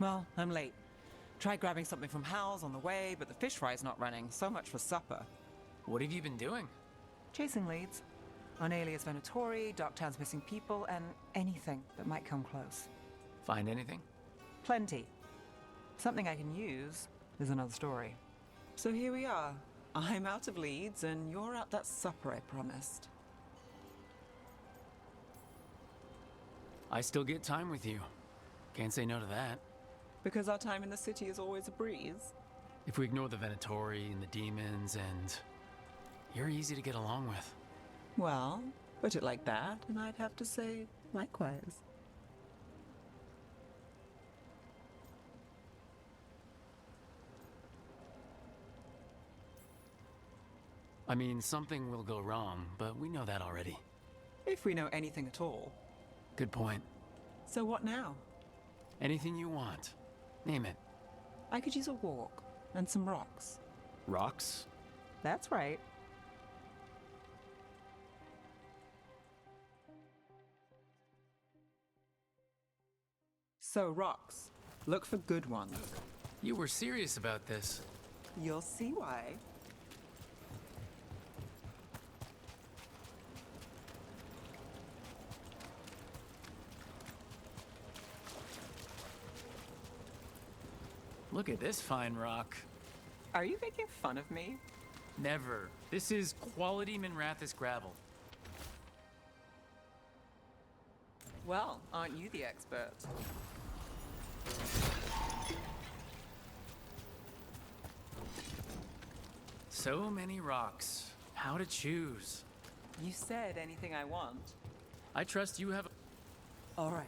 Well, I'm late. Tried grabbing something from Hal's on the way, but the fish fry's not running. So much for supper. What have you been doing? Chasing leads. On Alias Venatori, Docktown's missing people, and anything that might come close. Find anything? Plenty. Something I can use is another story. So here we are. I'm out of leads, and you're out that supper I promised. I still get time with you. Can't say no to that. Because our time in the city is always a breeze? If we ignore the Venatori and the demons, and you're easy to get along with. Well, put it like that, and I'd have to say likewise. I mean, something will go wrong, but we know that already. If we know anything at all. Good point. So what now? Anything you want. Name it. I could use a walk and some rocks. Rocks? That's right. So, rocks. Look for good ones. You were serious about this. You'll see why. Look at this fine rock. Are you making fun of me? Never. This is quality Minrathous gravel. Well, aren't you the expert? So many rocks. How to choose? You said anything I want. I trust you have... All right.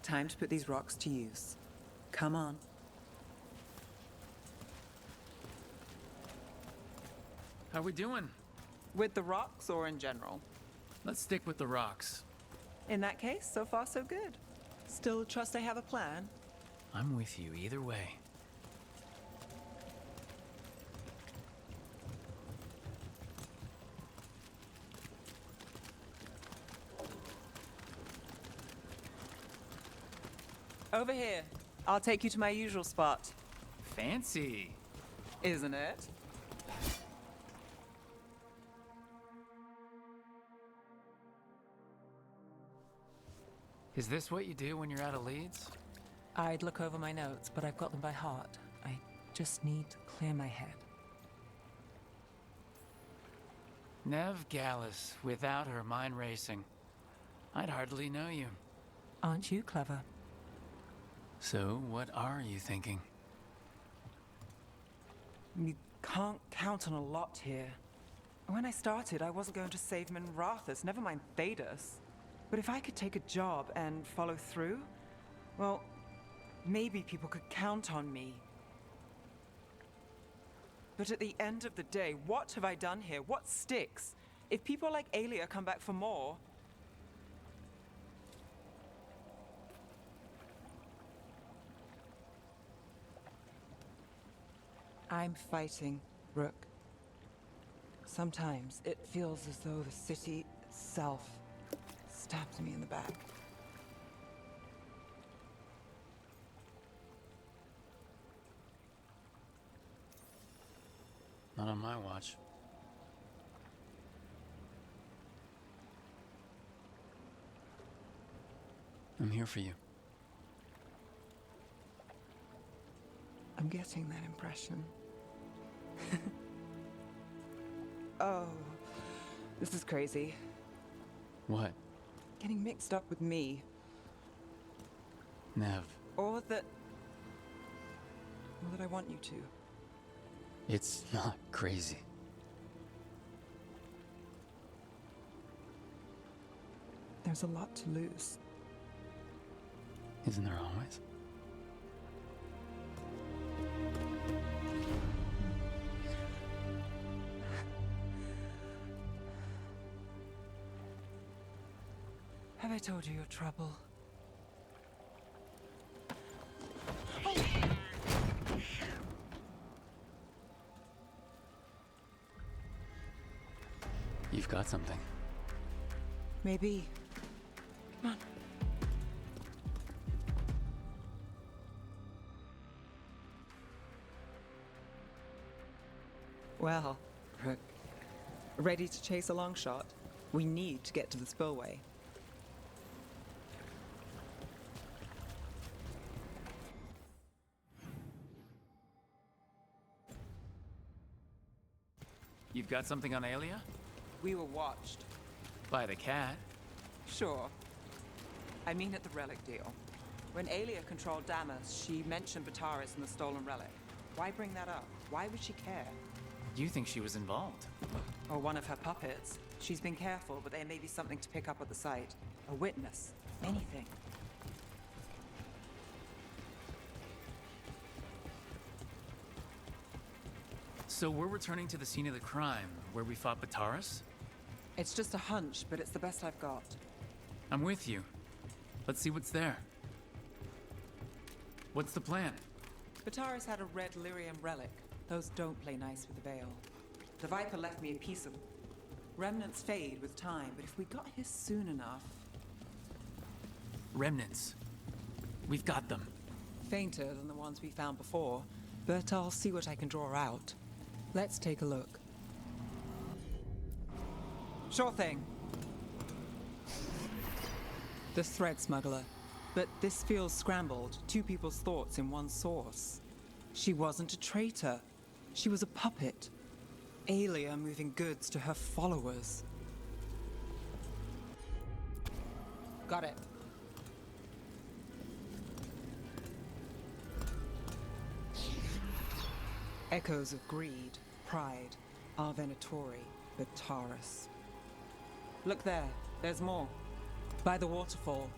Time to put these rocks to use. Come on. How we doing? With the rocks or in general? Let's stick with the rocks. In that case, so far so good. Still trust I have a plan? I'm with you either way. Over here. I'll take you to my usual spot. Fancy. Isn't it? Is this what you do when you're out of leads? I'd look over my notes, but I've got them by heart. I just need to clear my head. Nev Gallus, without her mind racing. I'd hardly know you. Aren't you clever? So, what are you thinking? You can't count on a lot here. When I started, I wasn't going to save Minrathous, never mind Thedas. But if I could take a job and follow through, well, maybe people could count on me. But at the end of the day, what have I done here? What sticks? If people like Aelia come back for more... I'm fighting, Rook. Sometimes it feels as though the city itself stabs me in the back. Not on my watch. I'm here for you. I'm getting that impression. Oh, this is crazy. What? Getting mixed up with me. Nev. Or that I want you to. It's not crazy. There's a lot to lose. Isn't there always? Have I told you your trouble? You've got something. Maybe. Come on. Well, Rook. Ready to chase a long shot? We need to get to the spillway. You've got something on Aelia? We were watched. By the cat. Sure. I mean at the relic deal. When Aelia controlled Damas, she mentioned Bataris and the stolen relic. Why bring that up? Why would she care? You think she was involved? Or one of her puppets. She's been careful, but there may be something to pick up at the site. A witness. Anything. So we're returning to the scene of the crime, where we fought Bataris? It's just a hunch, but it's the best I've got. I'm with you. Let's see what's there. What's the plan? Bataris had a red lyrium relic. Those don't play nice with the Veil. The Viper left me a piece of them. Remnants fade with time, but if we got here soon enough... Remnants. We've got them. Fainter than the ones we found before, but I'll see what I can draw out. Let's take a look. Sure thing. The thread smuggler. But this feels scrambled. Two people's thoughts in one source. She wasn't a traitor. She was a puppet. Aelia moving goods to her followers. Got it. Echoes of greed, pride, our Venatori, Bataris. Look there, there's more. By the waterfall.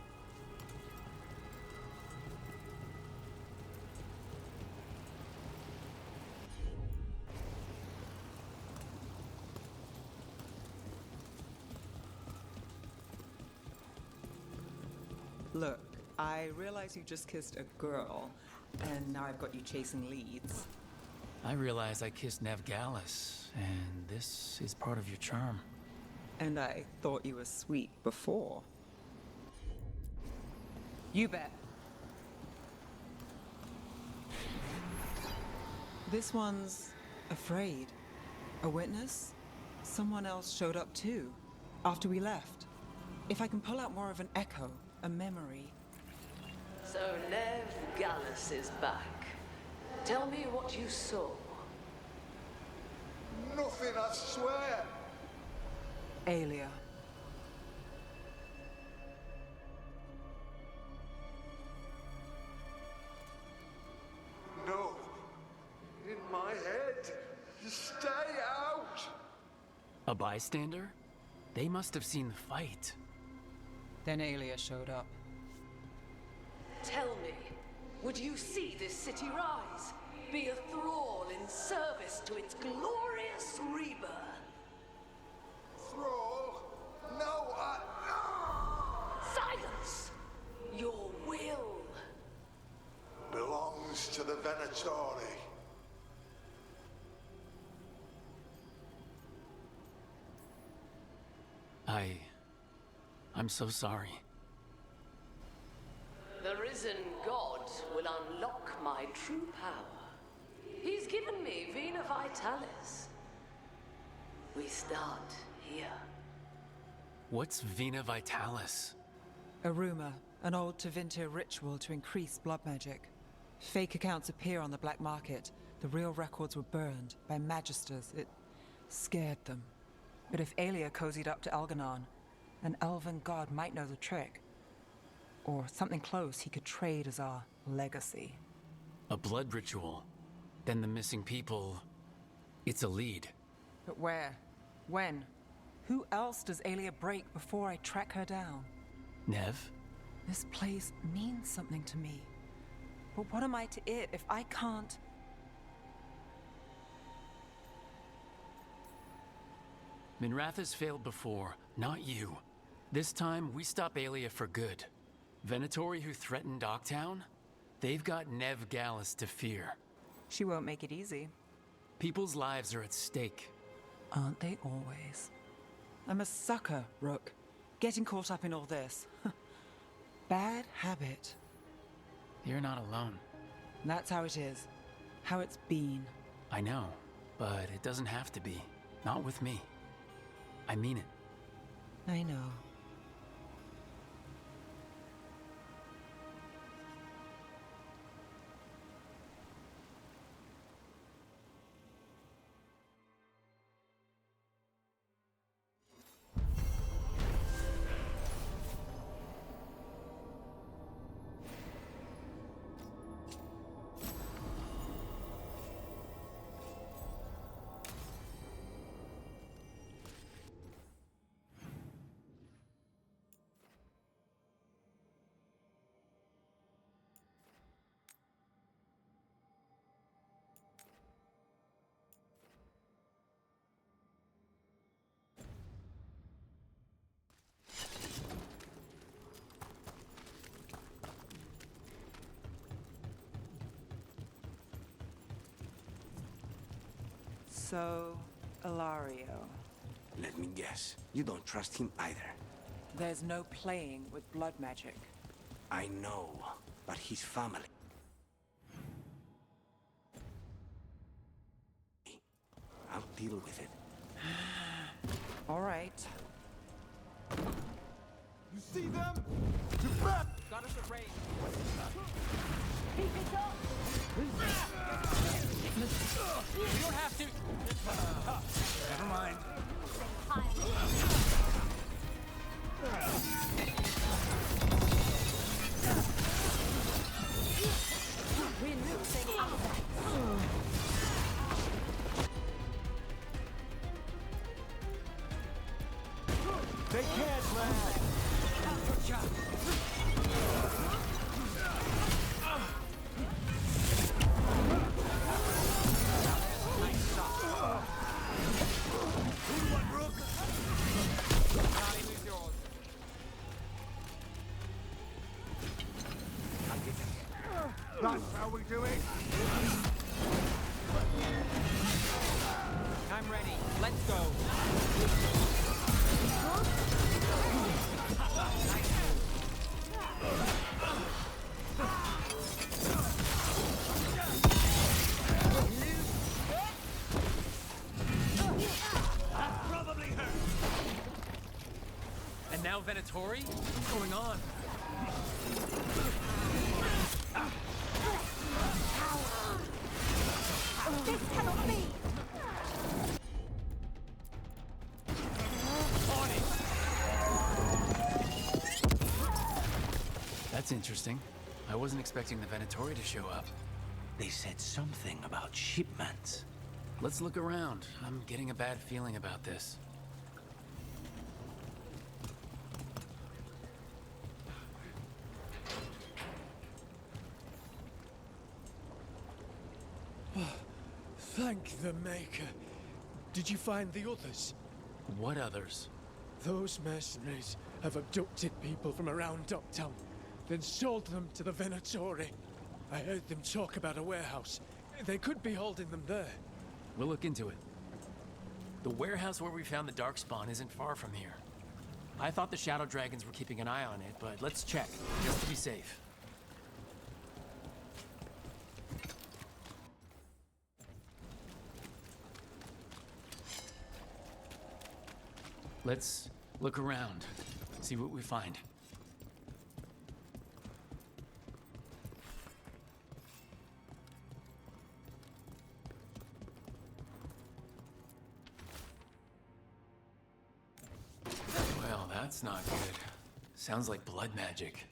Look, I realize you just kissed a girl, and now I've got you chasing leads. I realize I kissed Nev Gallus, and this is part of your charm. And I thought you were sweet before. You bet. This one's afraid. A witness? Someone else showed up too, after we left. If I can pull out more of an echo, a memory. So Nev Gallus is back. Tell me what you saw. Nothing, I swear. Aelia. No. In my head. Stay out. A bystander? They must have seen the fight. Then Aelia showed up. Tell me, would you see this city rise? Be a thrall in service to its glorious rebirth? Thrall? No, Silence! Your will belongs to the Venatori. I'm so sorry. The risen god will unlock my true power. He's given me Vena Vitalis. We start here. What's Vena Vitalis? A rumor, an old Tevinter ritual to increase blood magic. Fake accounts appear on the black market. The real records were burned by magisters. It scared them. But if Aelia cozied up to Elganon, an elven god might know the trick. Or something close he could trade as our legacy. A blood ritual? Then the missing people... It's a lead. But where? When? Who else does Aelia break before I track her down? Nev? This place means something to me. But what am I to it if I can't... Minrath has failed before, not you. This time, we stop Aelia for good. Venatori who threatened Docktown? They've got Nev Gallus to fear. She won't make it easy. People's lives are at stake. Aren't they always? I'm a sucker, Rook. Getting caught up in all this. Bad habit. You're not alone. That's how it is. How it's been. I know, but it doesn't have to be. Not with me. I mean it. I know. So, Ilario. Let me guess. You don't trust him either. There's no playing with blood magic. I know, but his family. I'll deal with it. All right. You see them? To back! Got us at range. Keep it up! You don't have to. Never mind. We're losing our They can't land! That's how we do it! I'm ready. Let's go. That probably hurt. And now Venatori? What's going on? This cannot be! On it! That's interesting. I wasn't expecting the Venatori to show up. They said something about shipments. Let's look around. I'm getting a bad feeling about this. Thank the Maker. Did you find the others? What others? Those mercenaries have abducted people from around Uptown, then sold them to the Venatori. I heard them talk about a warehouse. They could be holding them there. We'll look into it. The warehouse where we found the Darkspawn isn't far from here. I thought the Shadow Dragons were keeping an eye on it, but let's check, just to be safe. Let's look around, see what we find. Well, that's not good. Sounds like blood magic.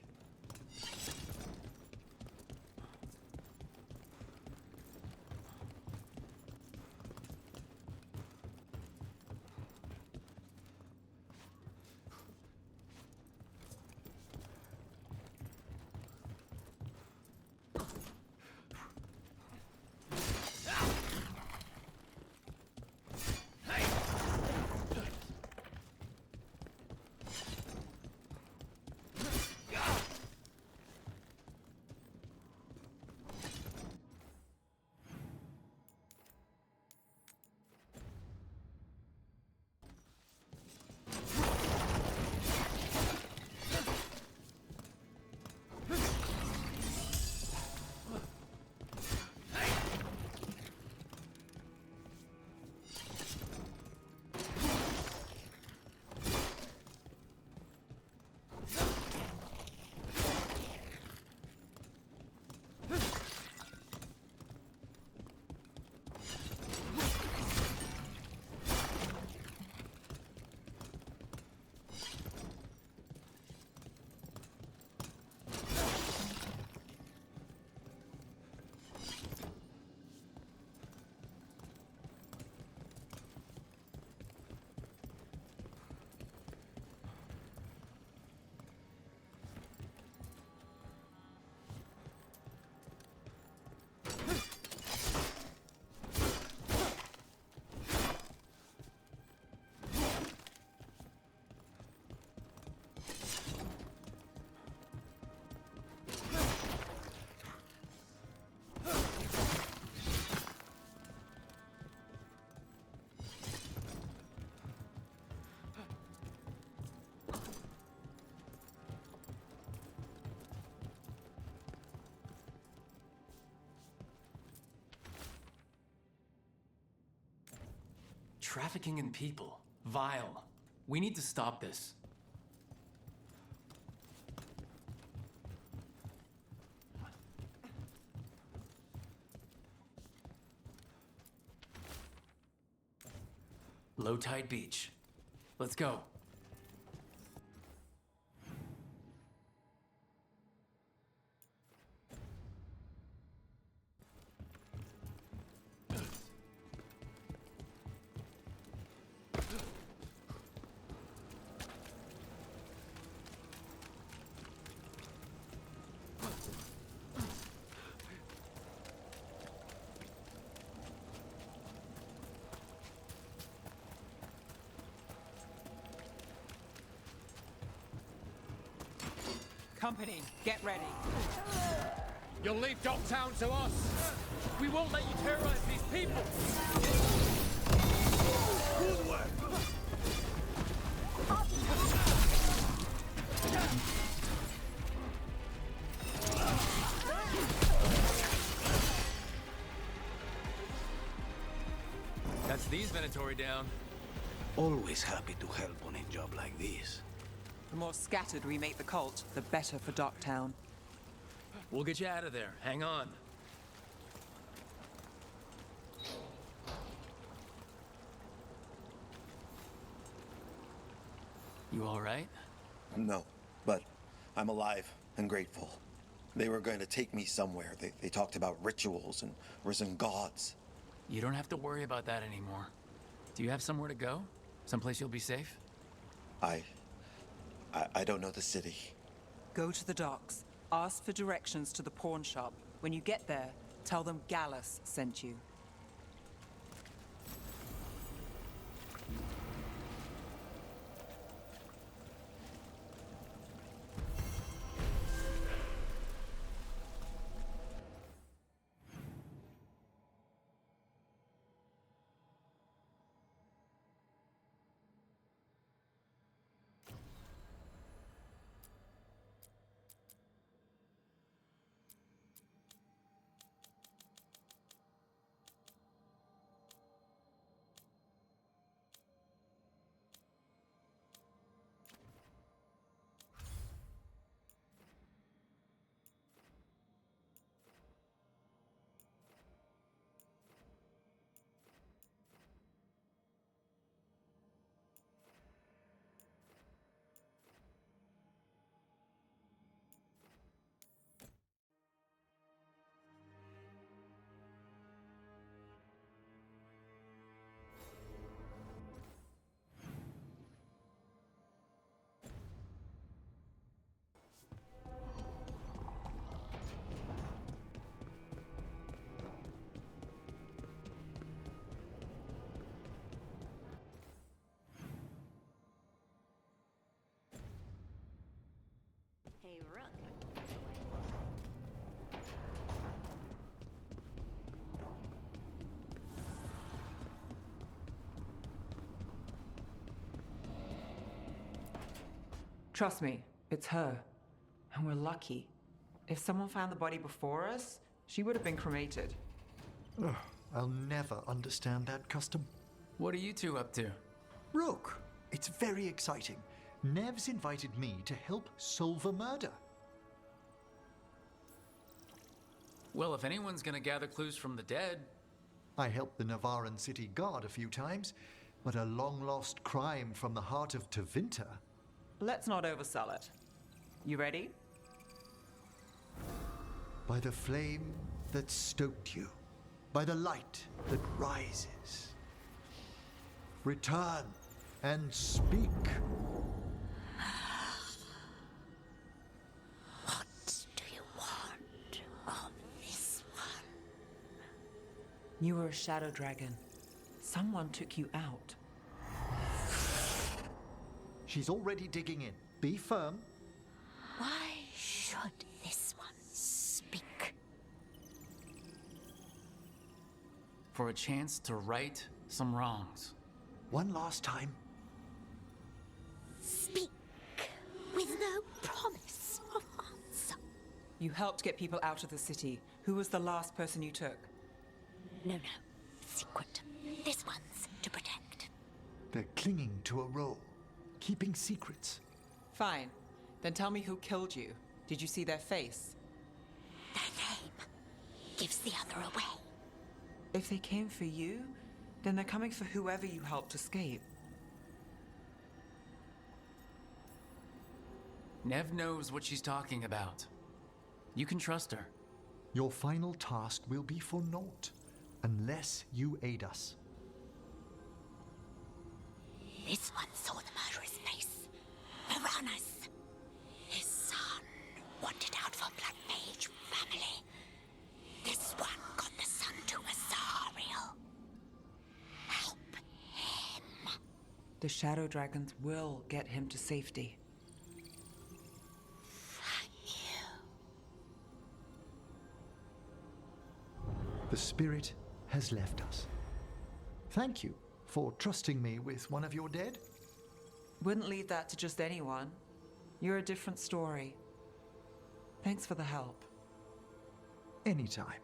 trafficking in people. Vile. We need to stop this. Low tide beach. Let's go. Company, get ready. You'll leave Docktown to us. We won't let you terrorize these people. Good work. That's these Venatori down. Always happy to help on a job like this. The more scattered we make the cult, the better for Docktown. We'll get you out of there. Hang on. You all right? No, but I'm alive and grateful. They were going to take me somewhere. They talked about rituals and risen gods. You don't have to worry about that anymore. Do you have somewhere to go? Someplace you'll be safe? I don't know the city. Go to the docks. Ask for directions to the pawn shop. When you get there, tell them Gallus sent you. Hey, Rook. Trust me, it's her. And we're lucky. If someone found the body before us, she would have been cremated. Ugh, I'll never understand that custom. What are you two up to? Rook, it's very exciting. Nev's invited me to help solve a murder. Well, if anyone's gonna gather clues from the dead... I helped the Navaran city guard a few times, but a long-lost crime from the heart of Tevinter. Let's not oversell it. You ready? By the flame that stoked you, by the light that rises. Return and speak. What do you want of this one? You were a shadow dragon. Someone took you out. She's already digging in. Be firm. Why should this one speak? For a chance to right some wrongs. One last time. Speak with no promise of answer. You helped get people out of the city. Who was the last person you took? No. Secret. This one's to protect. They're clinging to a role, keeping secrets. Fine. Then tell me who killed you. Did you see their face? Their name gives the other away. If they came for you, then they're coming for whoever you helped escape. Nev knows what she's talking about. You can trust her. Your final task will be for naught, unless you aid us. This one saw the murderer's face. Piranhas. His son wanted out for Blood Mage family. This one got the son to Asariel. Help him. The Shadow Dragons will get him to safety. The spirit has left us. Thank you for trusting me with one of your dead. Wouldn't leave that to just anyone. You're a different story. Thanks for the help. Anytime.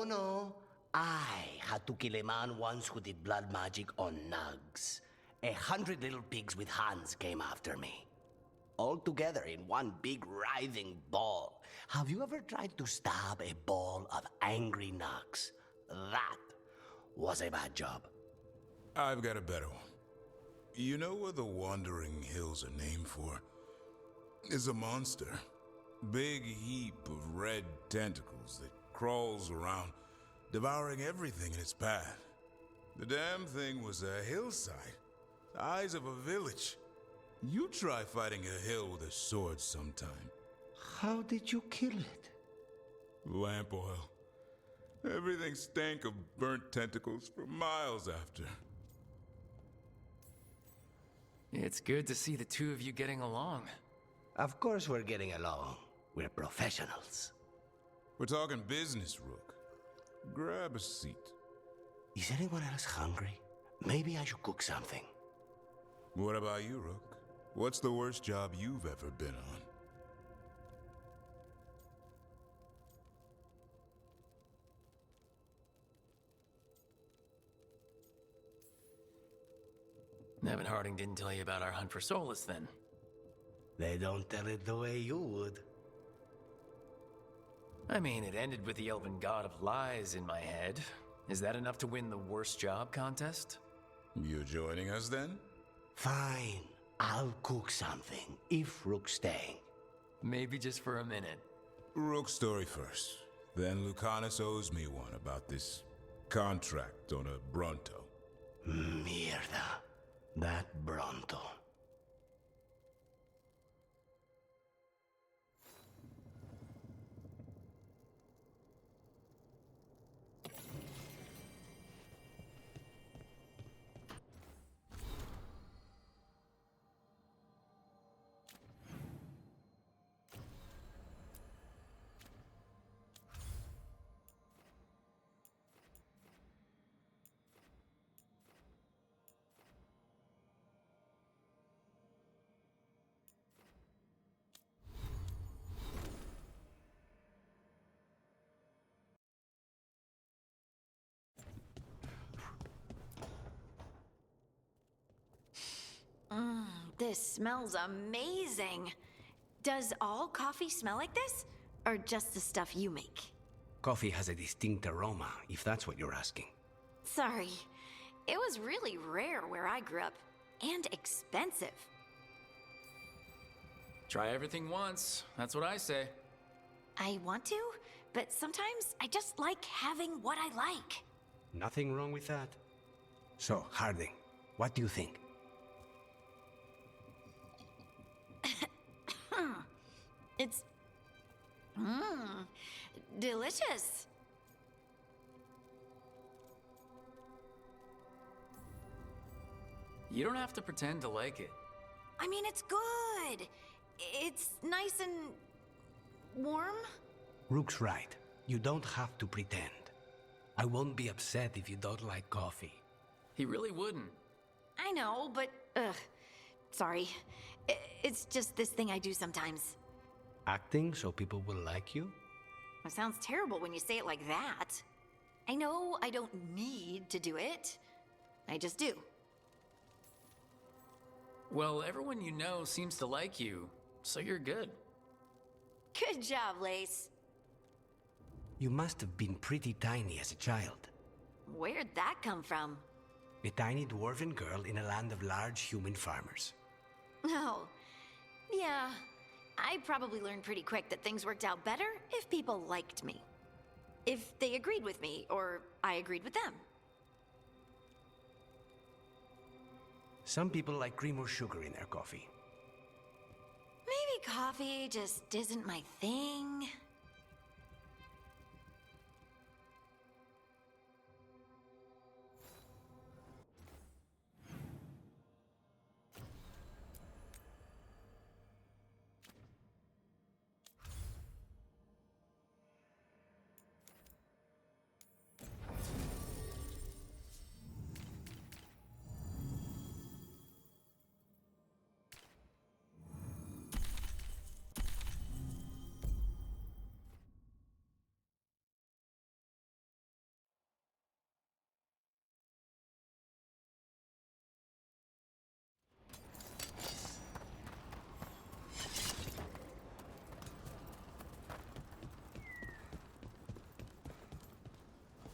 No. I had to kill a man once who did blood magic on nugs. 100 little pigs with hands came after me. All together in one big writhing ball. Have you ever tried to stab a ball of angry nugs? That was a bad job. I've got a better one. You know what the Wandering Hills are named for? It's a monster. Big heap of red tentacles that crawls around, devouring everything in its path. The damn thing was a hillside, size of a village. You try fighting a hill with a sword sometime. How did you kill it? Lamp oil. Everything stank of burnt tentacles for miles after. It's good to see the two of you getting along. Of course we're getting along. We're professionals. We're talking business, Rook. Grab a seat. Is anyone else hungry? Maybe I should cook something. What about you, Rook? What's the worst job you've ever been on? Evan Harding didn't tell you about our hunt for Solus, then? They don't tell it the way you would. I mean, it ended with the Elven God of Lies in my head. Is that enough to win the worst job contest? You joining us, then? Fine. I'll cook something, if Rook's staying. Maybe just for a minute. Rook's story first. Then Lucanus owes me one about this contract on a Bronto. Mierda. That Bronto. This smells amazing. Does all coffee smell like this? Or just the stuff you make? Coffee has a distinct aroma, if that's what you're asking. Sorry. It was really rare where I grew up. And expensive. Try everything once. That's what I say. I want to, but sometimes I just like having what I like. Nothing wrong with that. So, Harding, what do you think? It's... delicious. You don't have to pretend to like it. I mean, it's good. It's nice and... warm? Rook's right. You don't have to pretend. I won't be upset if you don't like coffee. He really wouldn't. I know, but sorry. It's just this thing I do sometimes. Acting so people will like you? It sounds terrible when you say it like that. I know I don't need to do it. I just do. Well, everyone you know seems to like you, so you're good. Good job, Lace. You must have been pretty tiny as a child. Where'd that come from? A tiny dwarven girl in a land of large human farmers. Oh, yeah. I probably learned pretty quick that things worked out better if people liked me. If they agreed with me, or I agreed with them. Some people like cream or sugar in their coffee. Maybe coffee just isn't my thing.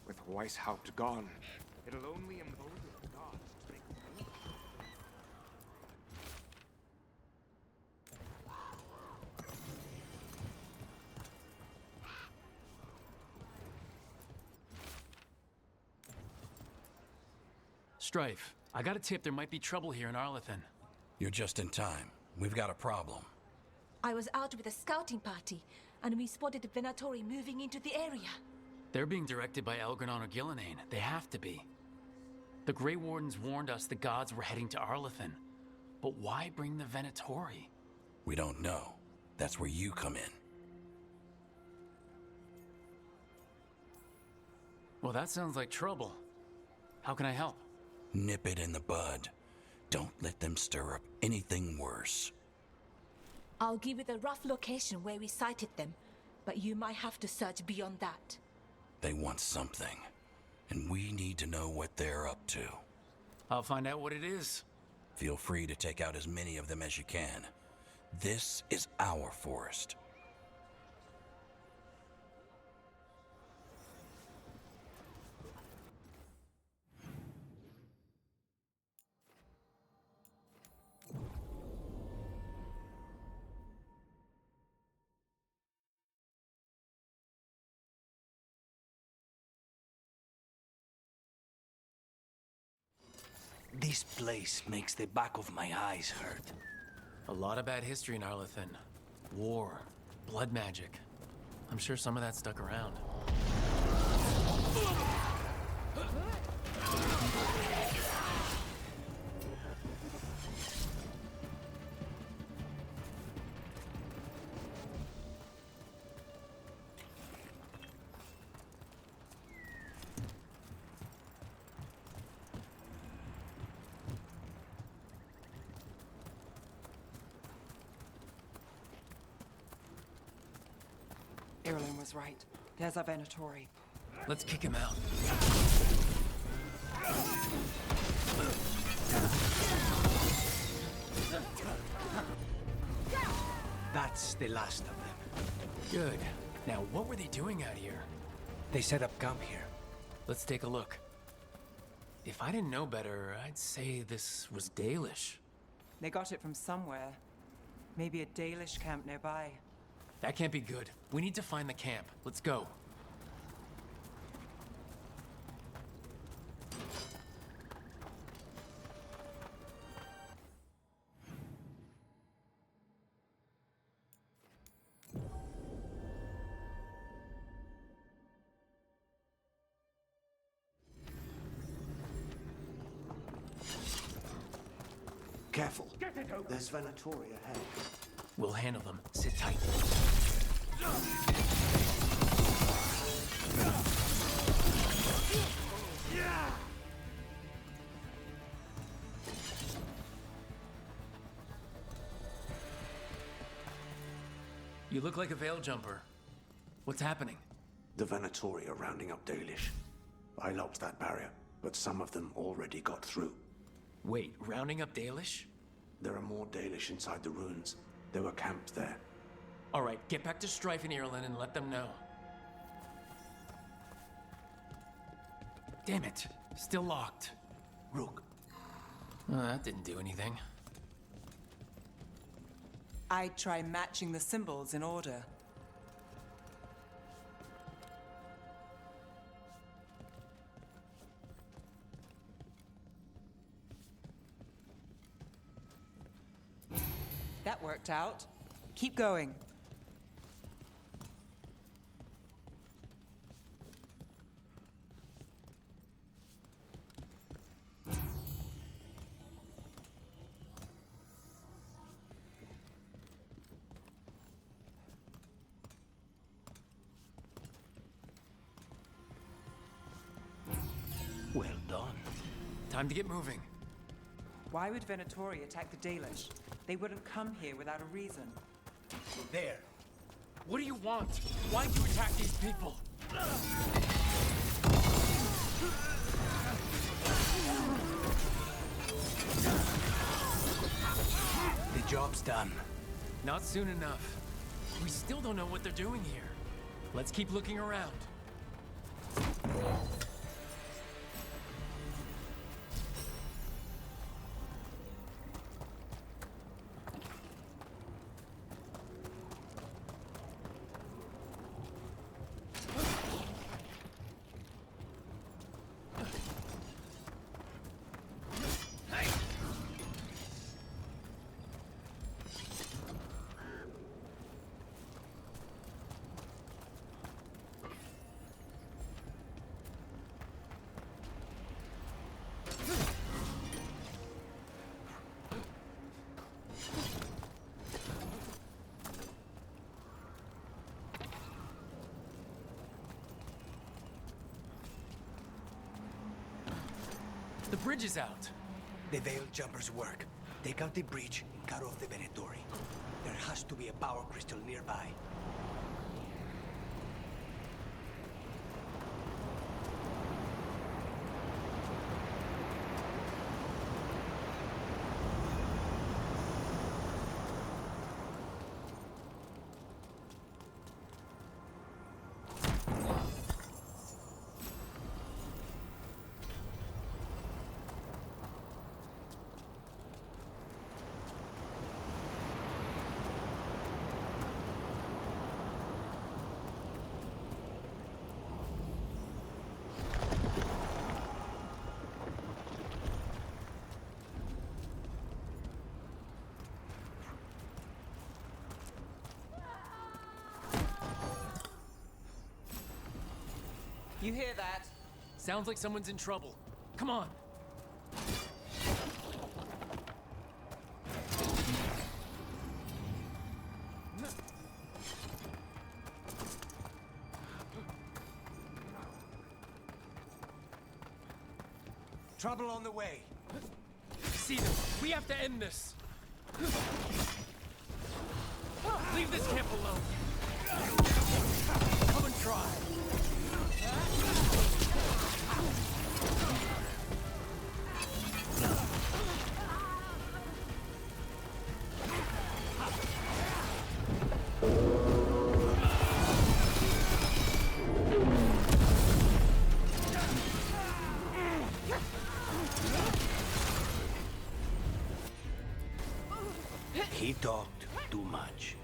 With Weishaupt gone, it'll only embolden the gods to make war. Strife, I got a tip there might be trouble here in Arlethan. You're just in time. We've got a problem. I was out with a scouting party, and we spotted the Venatori moving into the area. They're being directed by Elgranon or Gillinane. They have to be. The Grey Wardens warned us the gods were heading to Arlethan. But why bring the Venatori? We don't know. That's where you come in. Well, that sounds like trouble. How can I help? Nip it in the bud. Don't let them stir up anything worse. I'll give you the rough location where we sighted them, but you might have to search beyond that. They want something, and we need to know what they're up to. I'll find out what it is. Feel free to take out as many of them as you can. This is our forest. This place makes the back of my eyes hurt. A lot of bad history in Arlethan. War, blood magic. I'm sure some of that stuck around. Irulan was right. There's our Venatori. Let's kick him out. That's the last of them. Good. Now, what were they doing out here? They set up camp here. Let's take a look. If I didn't know better, I'd say this was Dalish. They got it from somewhere. Maybe a Dalish camp nearby. That can't be good. We need to find the camp. Let's go. Careful. There's Venatori ahead. We'll handle them. Sit tight. You look like a Veil jumper. What's happening? The Venatori are rounding up Dalish. I locked that barrier, but some of them already got through. Wait, rounding up Dalish? There are more Dalish inside the ruins. They were camped there. All right, get back to Strife and Ireland and let them know. Damn it, still locked. Rook. That didn't do anything. I'd try matching the symbols in order. That worked out. Keep going. Well done. Time to get moving. Why would Venatori attack the Dalish? They wouldn't come here without a reason. There. What do you want? Why'd you attack these people? The job's done. Not soon enough. We still don't know what they're doing here. Let's keep looking around. The bridge is out. The Veil Jumpers work. Take out the breach and cut off the Venatori. There has to be a power crystal nearby. You hear that? Sounds like someone's in trouble. Come on. Trouble on the way. See them. We have to end this. Leave this camp alone. Come and try. He talked too much.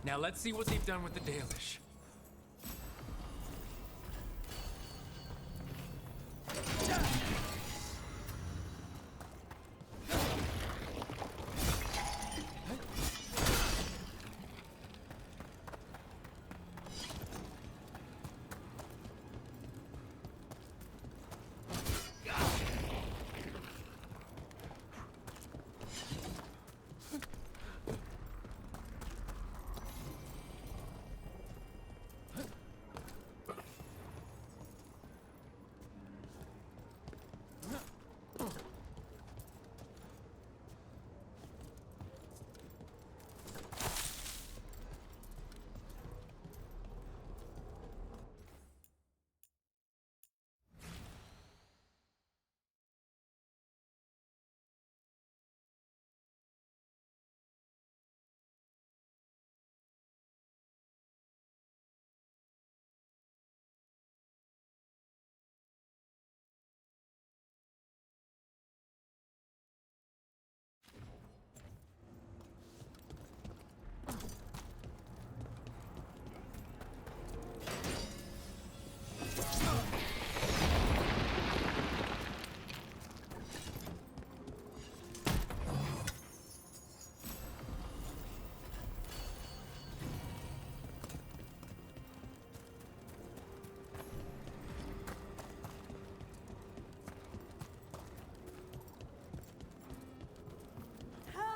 Now let's see what they've done with the Dalish.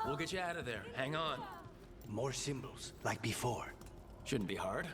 We'll get you out of there. Hang on. More symbols, like before. Shouldn't be hard.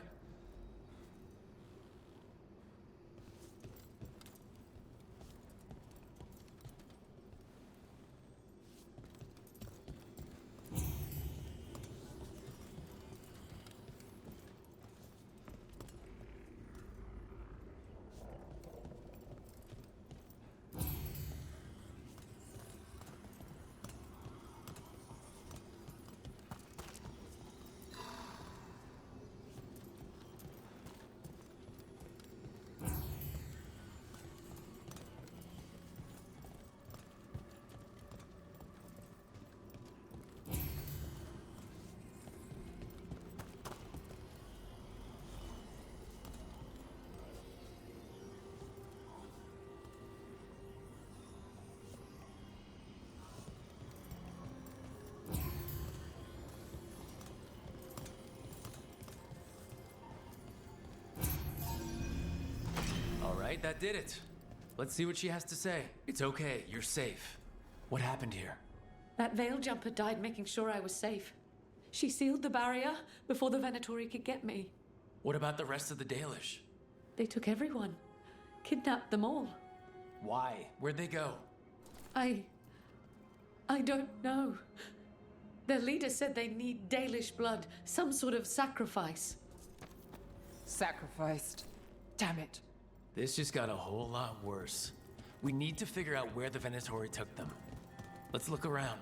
Right, that did it. Let's see what she has to say. It's okay, you're safe. What happened here? That veil jumper died making sure I was safe. She sealed the barrier before the Venatori could get me. What about the rest of the Dalish? They took everyone. Kidnapped them all. Why? Where'd they go? I don't know. Their leader said they need Dalish blood, some sort of sacrifice. Sacrificed. Damn it. This just got a whole lot worse. We need to figure out where the Venatori took them. Let's look around.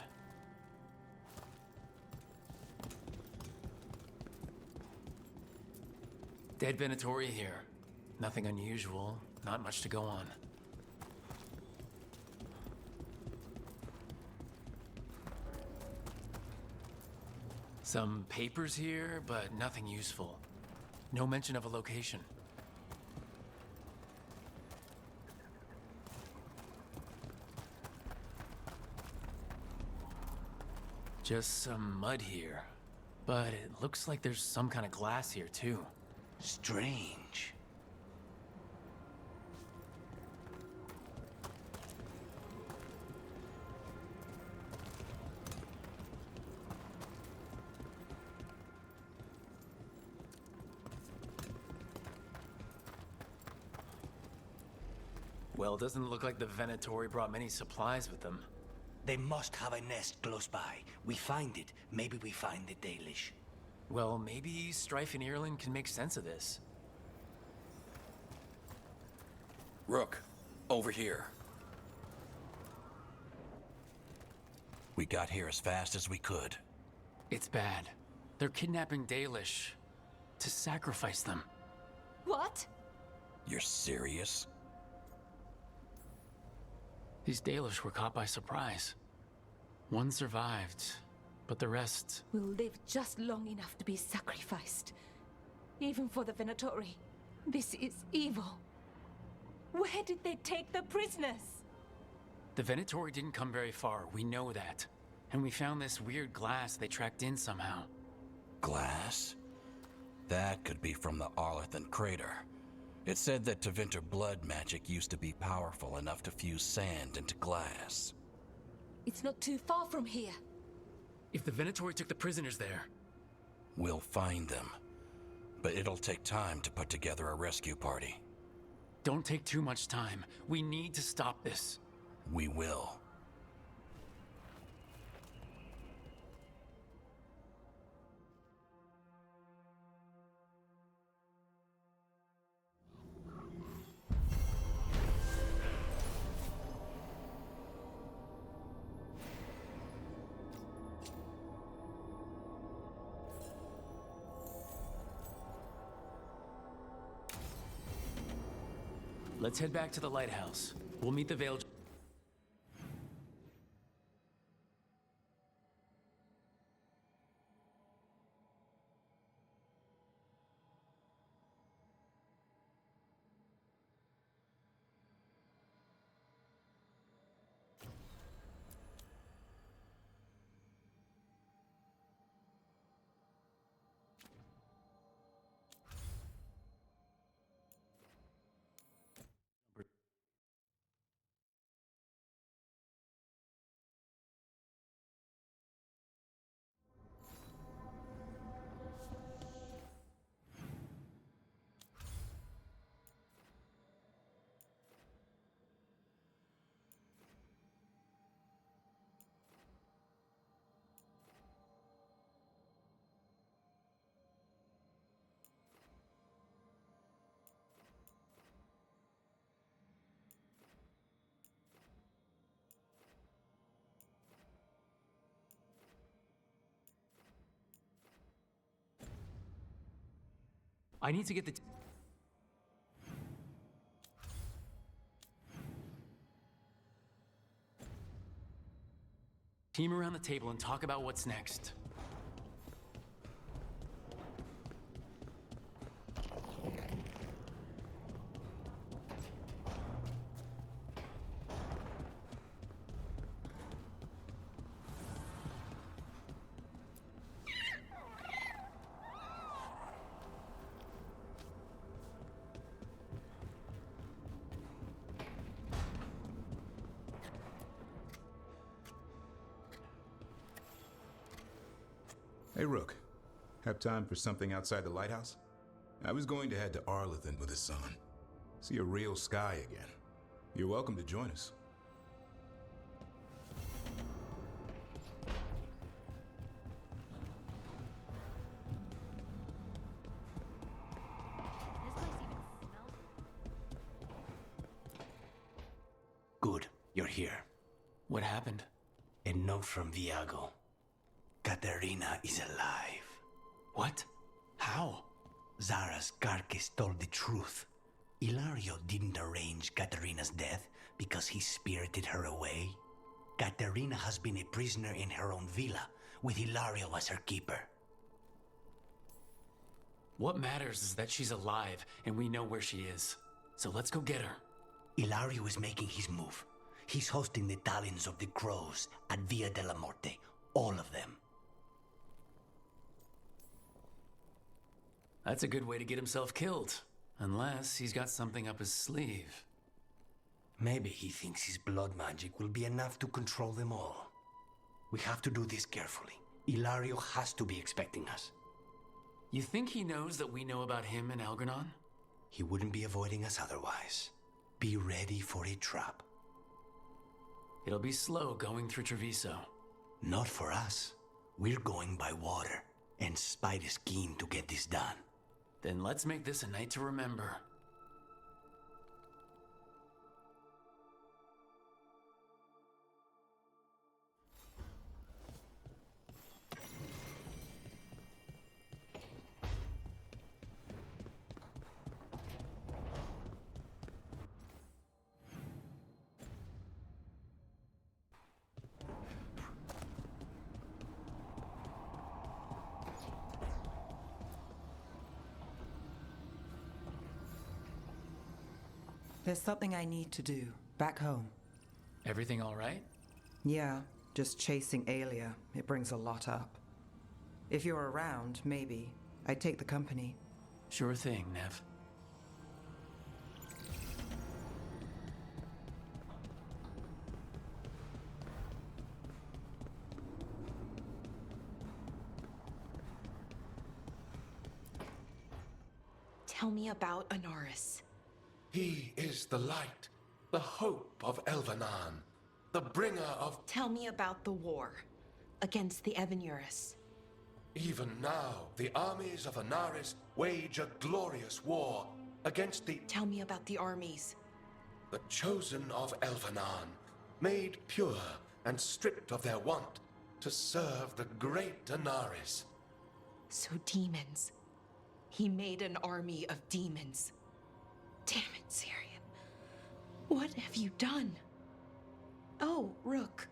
Dead Venatori here. Nothing unusual, not much to go on. Some papers here, but nothing useful. No mention of a location. Just some mud here. But it looks like there's some kind of glass here, too. Strange. Well, it doesn't look like the Venatori brought many supplies with them. They must have a nest close by. We find it. Maybe we find the Dalish. Well, maybe Strife and Ireland can make sense of this. Rook, over here. We got here as fast as we could. It's bad. They're kidnapping Dalish to sacrifice them. What? You're serious? These Dalish were caught by surprise. One survived, But the rest... will live just long enough to be sacrificed. Even for the Venatori. This is evil. Where did they take the prisoners? The Venatori didn't come very far, we know that. And we found this weird glass they tracked in somehow. Glass? That could be from the Arlethan crater. It said that Tevinter blood magic used to be powerful enough to fuse sand into glass. It's not too far from here. If the Venatori took the prisoners there... We'll find them. But it'll take time to put together a rescue party. Don't take too much time. We need to stop this. We will. Let's head back to the lighthouse. We'll meet the Veilguard. I need to get the... team around the table and talk about what's next. Hey, Rook. Have time for something outside the lighthouse? I was going to head to Arlethan with the sun. See a real sky again. You're welcome to join us. Good, you're here. What happened? A note from Viago. Katerina is alive. What? How? Zara's carcass told the truth. Ilario didn't arrange Katerina's death because he spirited her away. Katerina has been a prisoner in her own villa, with Ilario as her keeper. What matters is that she's alive, and we know where she is. So let's go get her. Ilario is making his move. He's hosting the talons of the crows at Via della Morte. All of them. That's a good way to get himself killed. Unless he's got something up his sleeve. Maybe he thinks his blood magic will be enough to control them all. We have to do this carefully. Ilario has to be expecting us. You think he knows that we know about him and Algernon? He wouldn't be avoiding us otherwise. Be ready for a trap. It'll be slow going through Treviso. Not for us. We're going by water, and Spite is keen to get this done. Then let's make this a night to remember. There's something I need to do, back home. Everything all right? Yeah, just chasing Aelia. It brings a lot up. If you're around, maybe. I'd take the company. Sure thing, Nev. Tell me about Anaris. He is the light, the hope of Elvenan, the bringer of... Tell me about the war against the Evenuris. Even now, the armies of Anaris wage a glorious war against the... Tell me about the armies. The chosen of Elvenan, made pure and stripped of their want to serve the great Anaris. So demons. He made an army of demons. Damn it, Syrian. What have you done? Oh, Rook.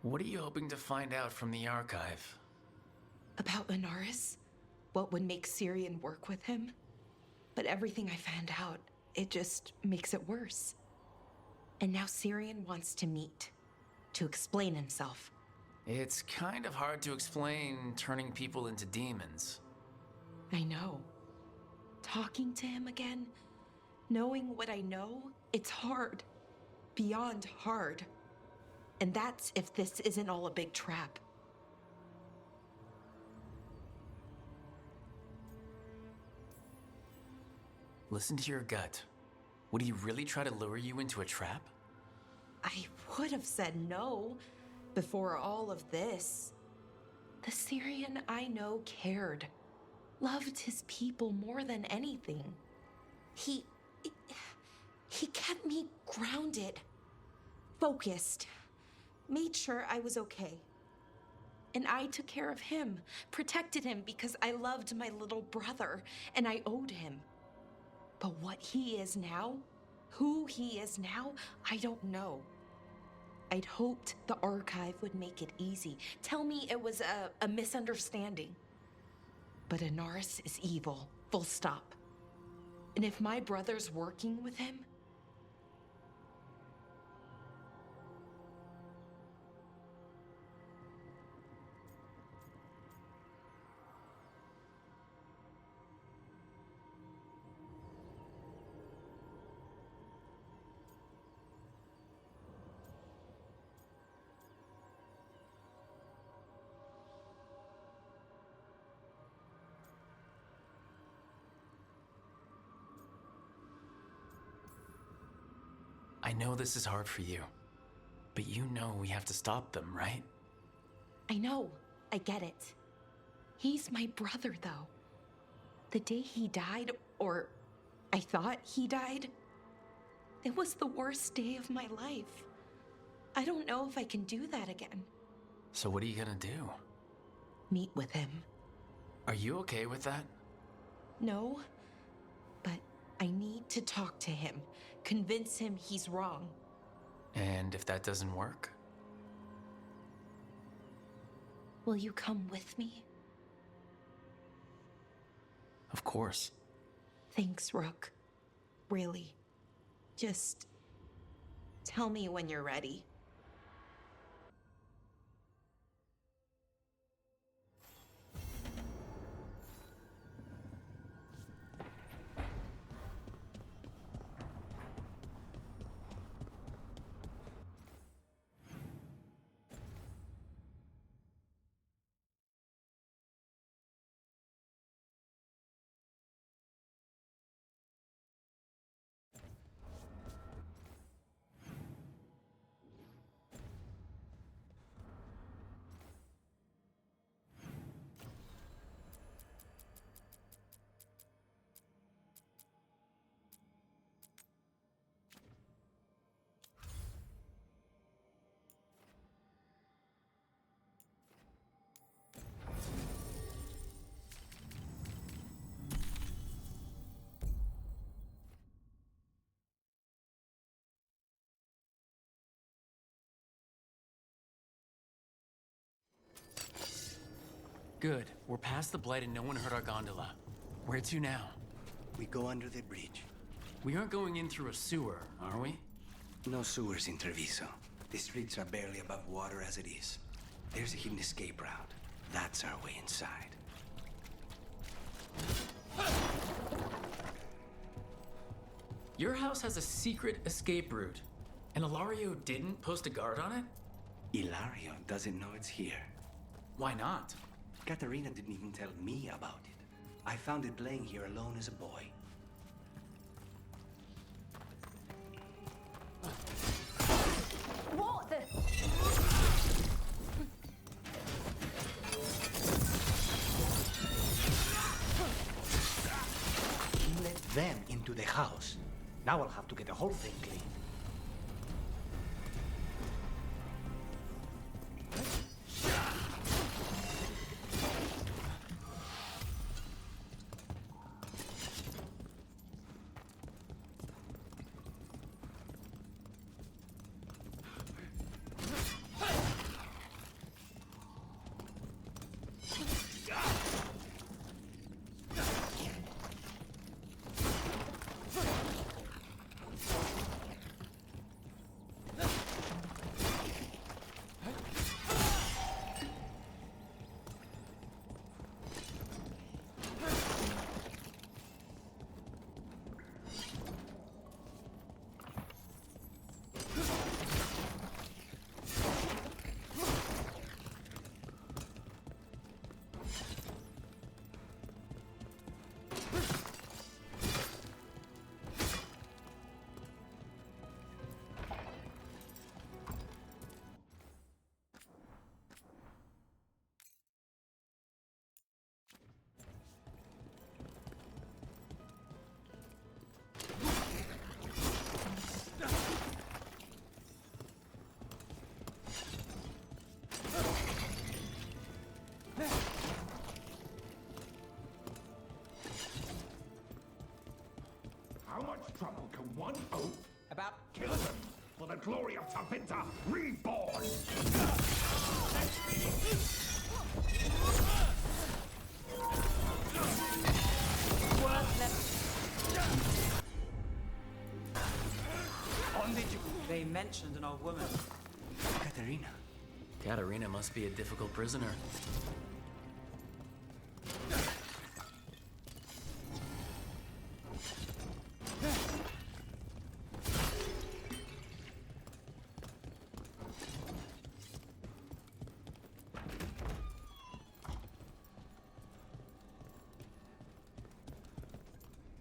What are you hoping to find out from the archive? About Anaris? What would make Syrian work with him? But everything I found out, it just makes it worse. And now Syrian wants to meet, to explain himself. It's kind of hard to explain turning people into demons. I know. Talking to him again, knowing what I know, it's hard. Beyond hard. And that's if this isn't all a big trap. Listen to your gut. Would he really try to lure you into a trap? I would have said no before all of this. The Syrian I know cared. Loved his people more than anything. He kept me grounded, focused, made sure I was okay. And I took care of him, protected him because I loved my little brother and I owed him. But what he is now, who he is now, I don't know. I'd hoped the archive would make it easy. Tell me it was a misunderstanding. But Anaris is evil, full stop. And if my brother's working with him, I know this is hard for you, but you know we have to stop them, right? I know, I get it. He's my brother, though. The day he died, or I thought he died, it was the worst day of my life. I don't know if I can do that again. So what are you gonna do? Meet with him. Are you okay with that? No, but I need to talk to him, convince him he's wrong. And if that doesn't work? Will you come with me? Of course. Thanks, Rook. Really. Just tell me when you're ready. Good. We're past the blight and no one hurt our gondola. Where to now? We go under the bridge. We aren't going in through a sewer, are we? No sewers in Treviso. The streets are barely above water as it is. There's a hidden escape route. That's our way inside. Your house has a secret escape route, and Ilario didn't post a guard on it? Ilario doesn't know it's here. Why not? Katerina didn't even tell me about it. I found it laying here alone as a boy. What the? He let them into the house. Now I'll have to get the whole thing clean. How much trouble can one oaf about killing them for the glory of Tevinter reborn? They mentioned an old woman. Katerina. Katerina must be a difficult prisoner.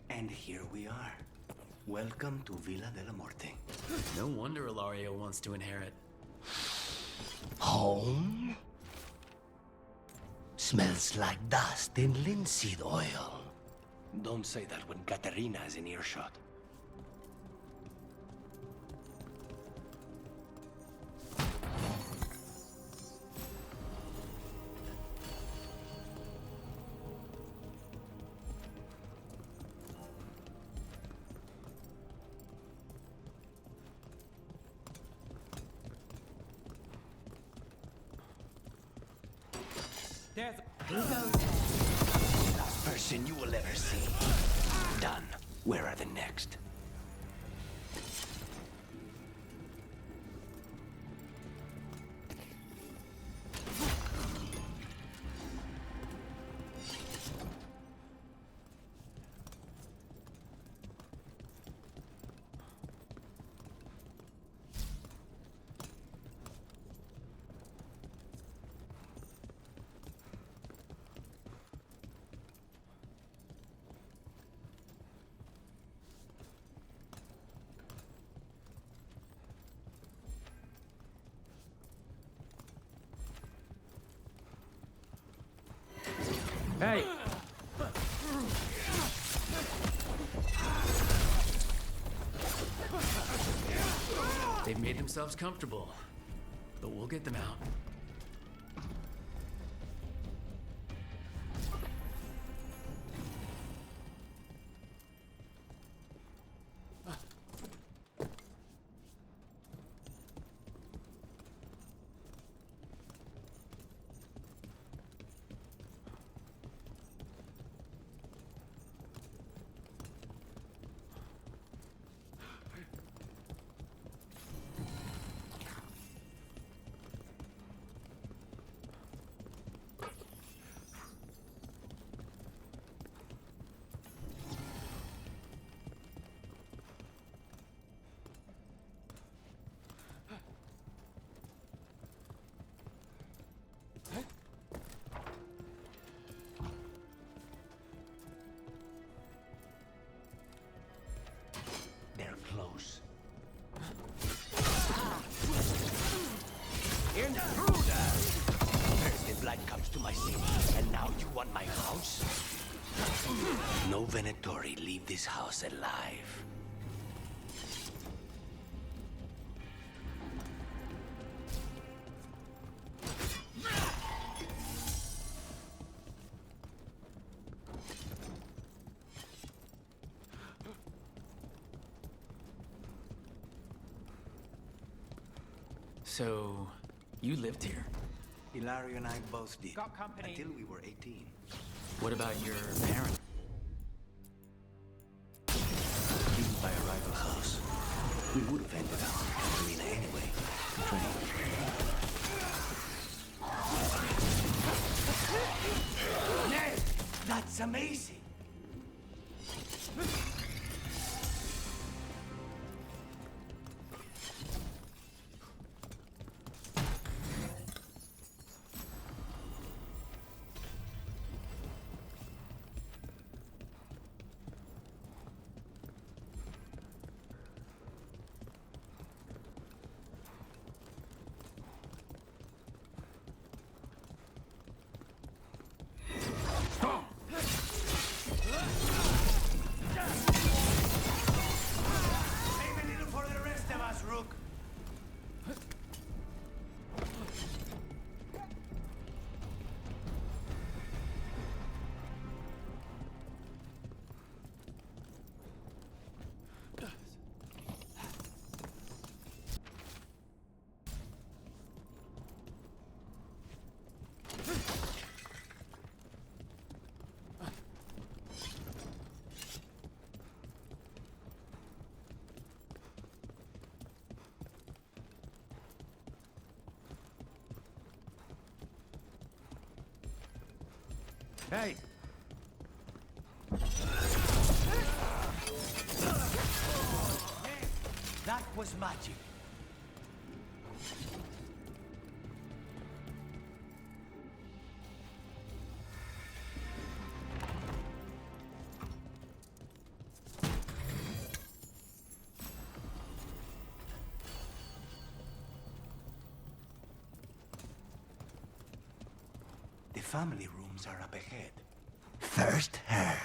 And here we are. Welcome to Villa de la Morte. No wonder Ilario wants to inherit. Home? Smells like dust and linseed oil. Don't say that when Katerina is in earshot. Last person you will ever see. Done. Where are the next? Hey! They've made themselves comfortable, but we'll get them out. my city, and now you want my house? No Venatori leave this house alive. So, you lived here? Hilario and I both did. Got company. Until we were 18. What about your parents? Killed by a rival house. We would have ended up in the arena anyway. Train. Ned! That's amazing! Hey! That was magic. The family rooms are up ahead. First her,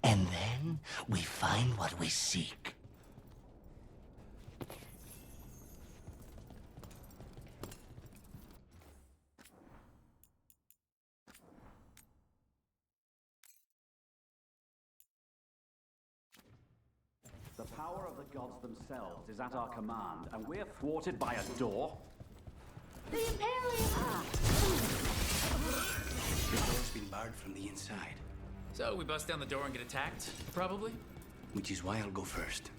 and then we find what we seek. The power of the gods themselves is at our command, and we're thwarted by a door? The Imperium! The door's been barred from the inside. So we bust down the door and get attacked, probably? Which is why I'll go first.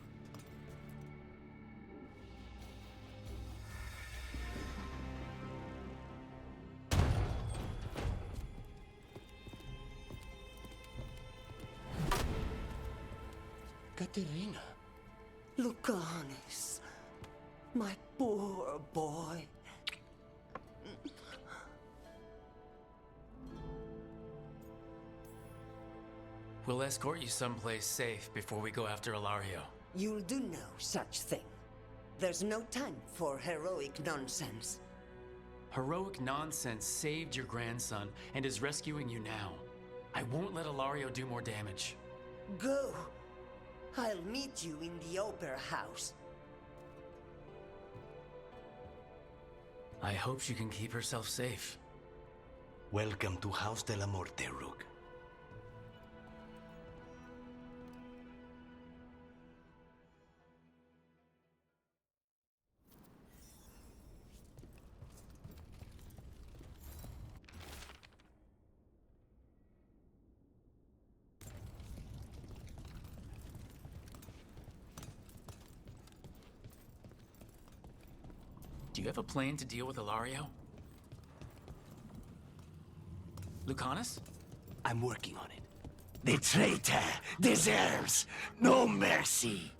Katerina. Lucanis. My poor boy. We'll escort you someplace safe before we go after Ilario. You'll do no such thing. There's no time for heroic nonsense. Heroic nonsense saved your grandson and is rescuing you now. I won't let Ilario do more damage. Go. I'll meet you in the Opera House. I hope she can keep herself safe. Welcome to House de la Morte, Rook. Do you have a plan to deal with Ilario? Lucanus? I'm working on it. The traitor deserves no mercy.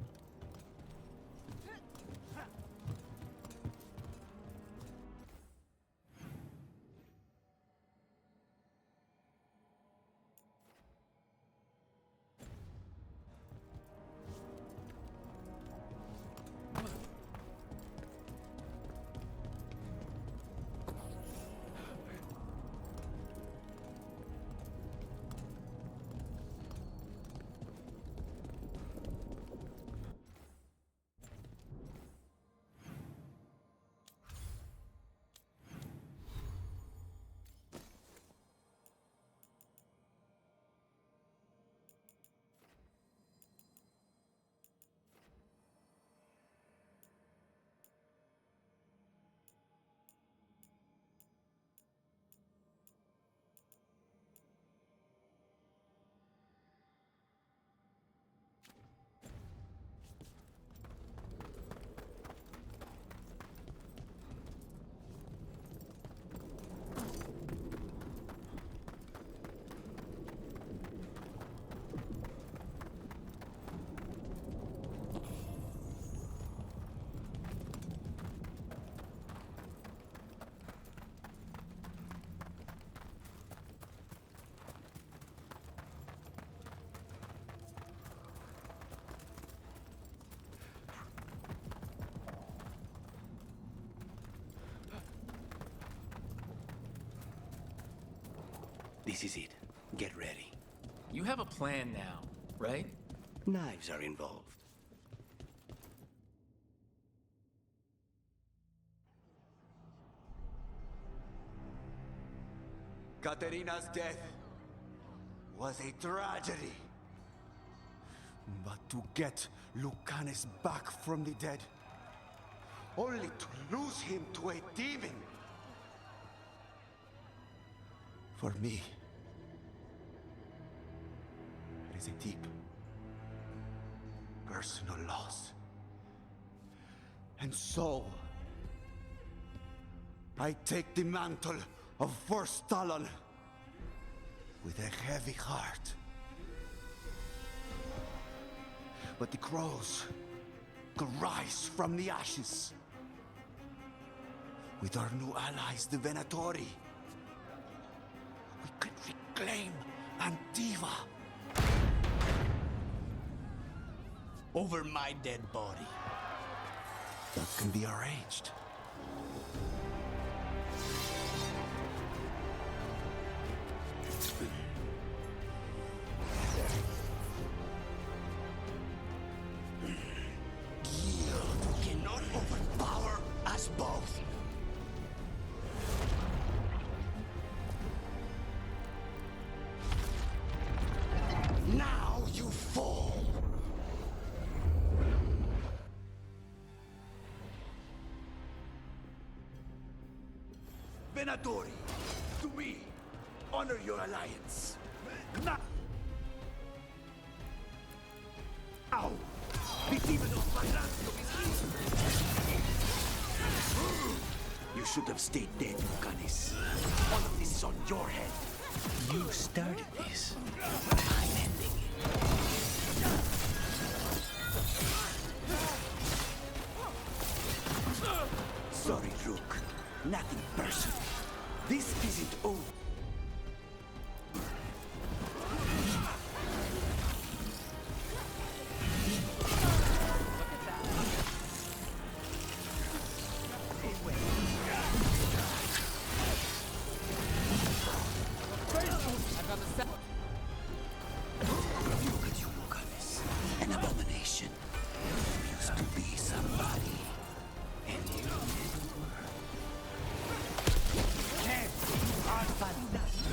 This is it. Get ready. You have a plan now, right? Knives are involved. Katerina's death was a tragedy. But to get Lucanus back from the dead, only to lose him to a demon. For me, it is a deep, personal loss. And so, I take the mantle of First Talon with a heavy heart. But the crows could rise from the ashes. With our new allies, the Venatori, we could reclaim Antiva. Over my dead body. That can be arranged. Guild cannot overpower us both. Now you fall. Venatori, to me, honor your alliance. Now. Ow! The demon of Marancio is here! You should have stayed dead, Lucanus. All of this is on your head. You started this. I'm ending it. Sorry, Rook. Nothing personal. This isn't over. Look at you, Lucanus. An abomination. You used to be somebody. And you are fantastic.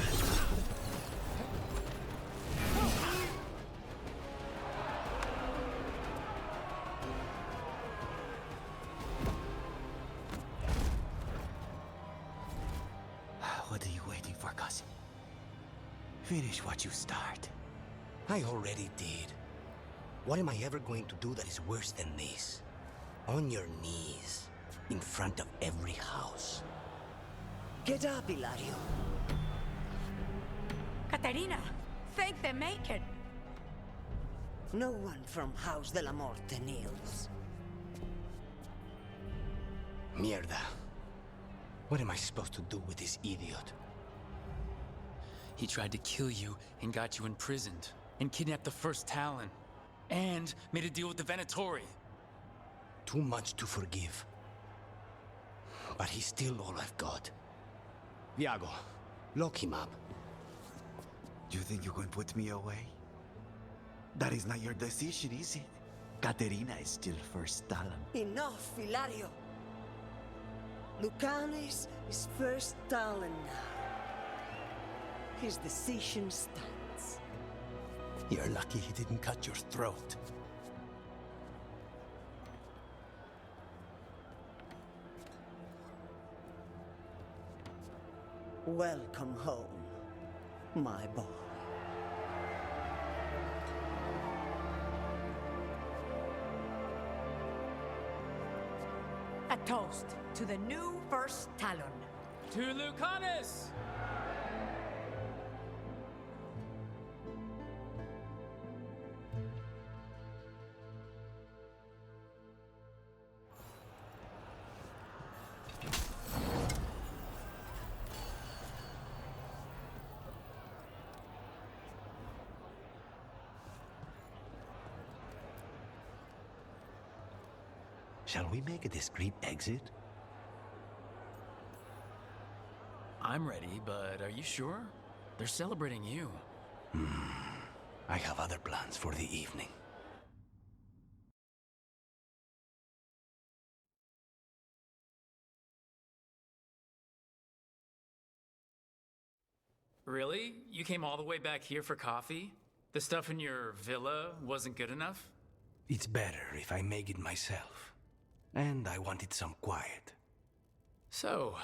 What are you waiting for, cousin? Finish what you start. I already did. What am I ever going to do that is worse than this? On your knees, in front of every house. Get up, Hilario. Caterina, thank the Maker. No one from House de la Morte kneels. Mierda. What am I supposed to do with this idiot? He tried to kill you and got you imprisoned, and kidnapped the First Talon, and made a deal with the Venatori. Too much to forgive. But he's still all I've got. Viago, lock him up. You think you can put me away? That is not your decision, is it? Caterina is still First Talon. Enough, Hilario. Lucanus is First Talon now. His decision stands. You're lucky he didn't cut your throat. Welcome home, my boy. A toast to the new First Talon. To Lucanus! Shall we make a discreet exit? I'm ready, but are you sure? They're celebrating you. I have other plans for the evening. Really? You came all the way back here for coffee? The stuff in your villa wasn't good enough? It's better if I make it myself. And I wanted some quiet. So,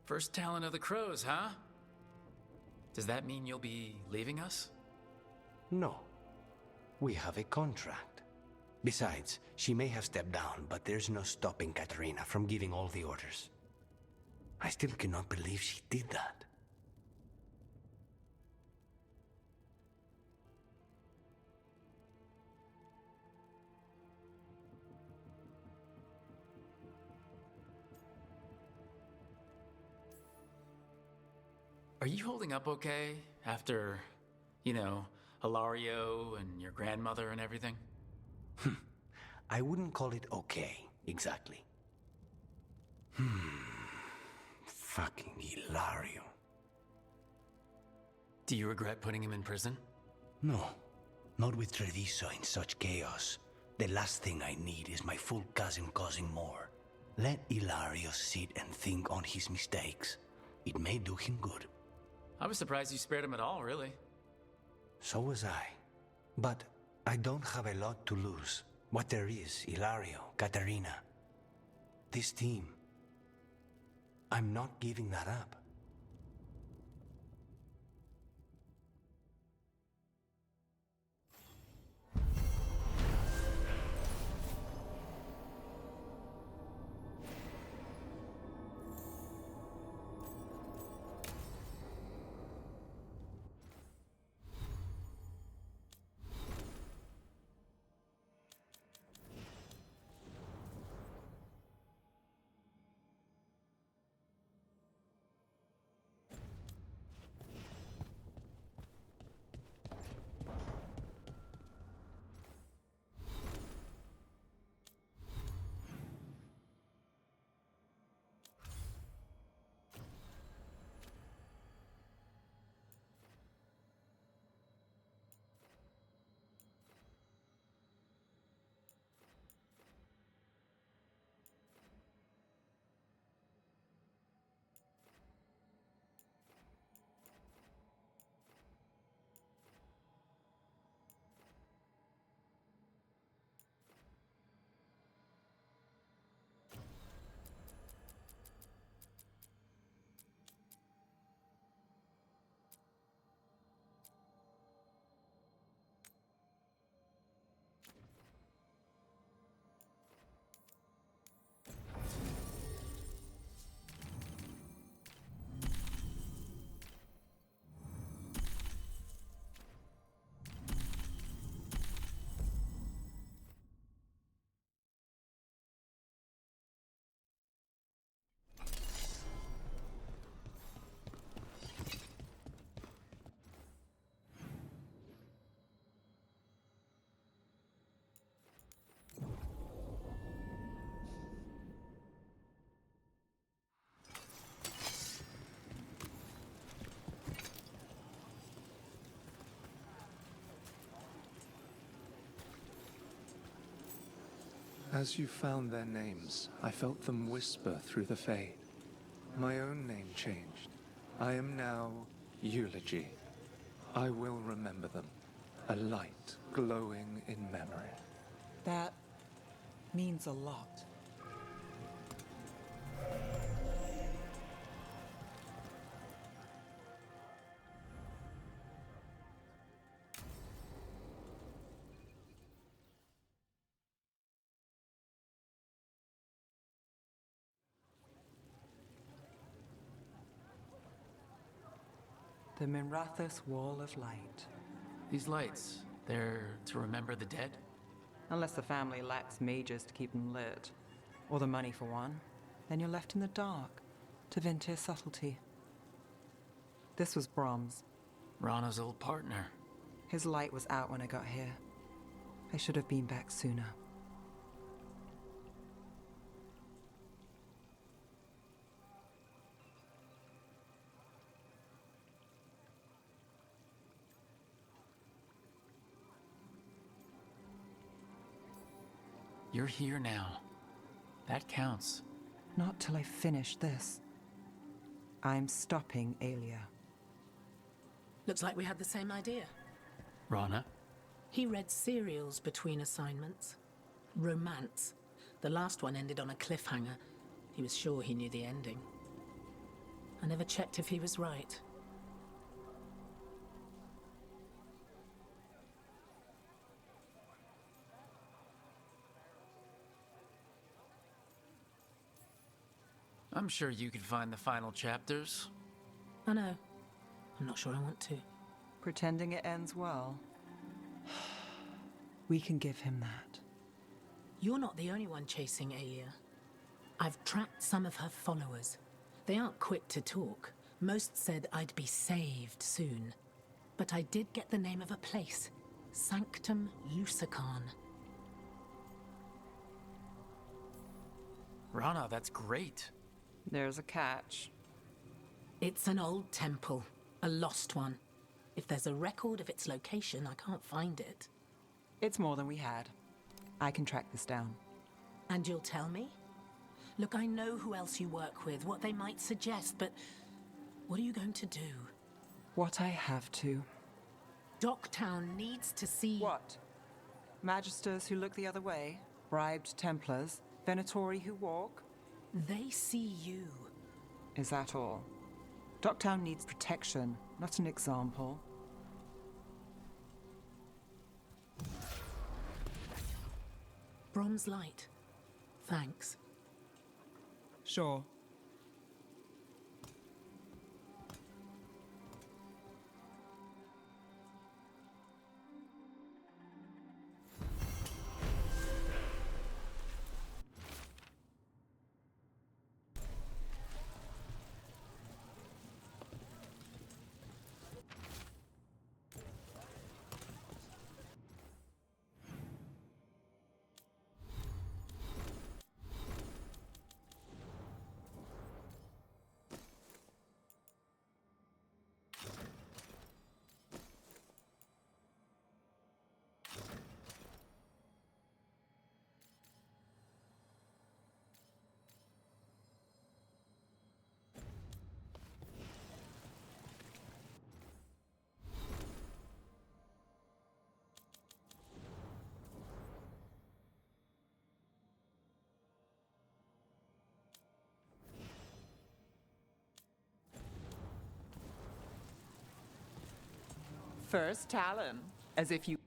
first talent of the crows, huh? Does that mean you'll be leaving us? No. We have a contract. Besides, she may have stepped down, but there's no stopping Katerina from giving all the orders. I still cannot believe she did that. Are you holding up okay after, you know, Hilario and your grandmother and everything? I wouldn't call it okay, exactly. Fucking Hilario. Do you regret putting him in prison? No, not with Treviso in such chaos. The last thing I need is my full cousin causing more. Let Hilario sit and think on his mistakes. It may do him good. I was surprised you spared him at all, really. So was I. But I don't have a lot to lose. What there is, Hilario, Katerina. This team. I'm not giving that up. As you found their names, I felt them whisper through the fade. My own name changed. I am now Eulogy. I will remember them, a light glowing in memory. That means a lot. The Minrathous Wall of Light. These lights, they're to remember the dead? Unless the family lacks mages to keep them lit, or the money for one, then you're left in the dark to Vinter's subtlety. This was Brahms. Rana's old partner. His light was out when I got here. I should have been back sooner. You're here now. That counts. Not till I finish this. I'm stopping Aelia. Looks like we had the same idea. Rana? He read serials between assignments. Romance. The last one ended on a cliffhanger. He was sure he knew the ending. I never checked if he was right. I'm sure you could find the final chapters. I know. I'm not sure I want to. Pretending it ends well. We can give him that. You're not the only one chasing Aelia. I've tracked some of her followers. They aren't quick to talk. Most said I'd be saved soon. But I did get the name of a place. Sanctum Lucican. Rana, that's great. There's a catch. It's an old temple. A lost one. If there's a record of its location, I can't find it. It's more than we had. I can track this down. And you'll tell me? Look, I know who else you work with, what they might suggest, but what are you going to do? What I have to. Docktown needs to see... What? Magisters who look the other way? Bribed Templars? Venatori who walk? They see you. Is that all? Docktown needs protection, not an example. Bronze light. Thanks. Sure. First Talon, as if you...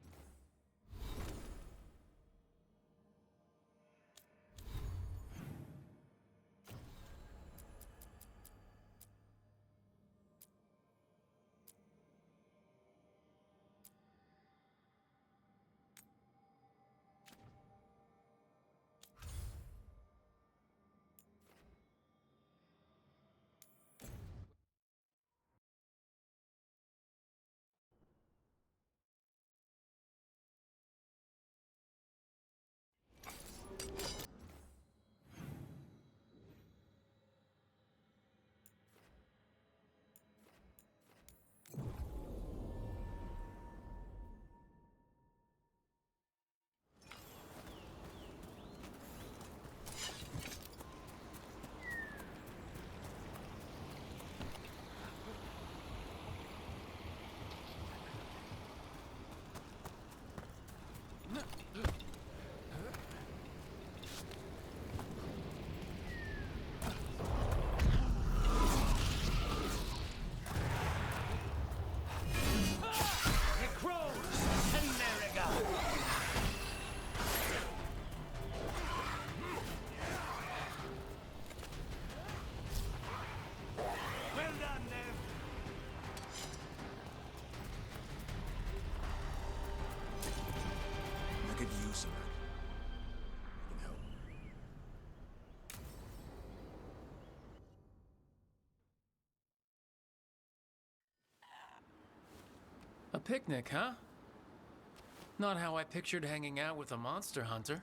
A picnic, huh? Not how I pictured hanging out with a monster hunter.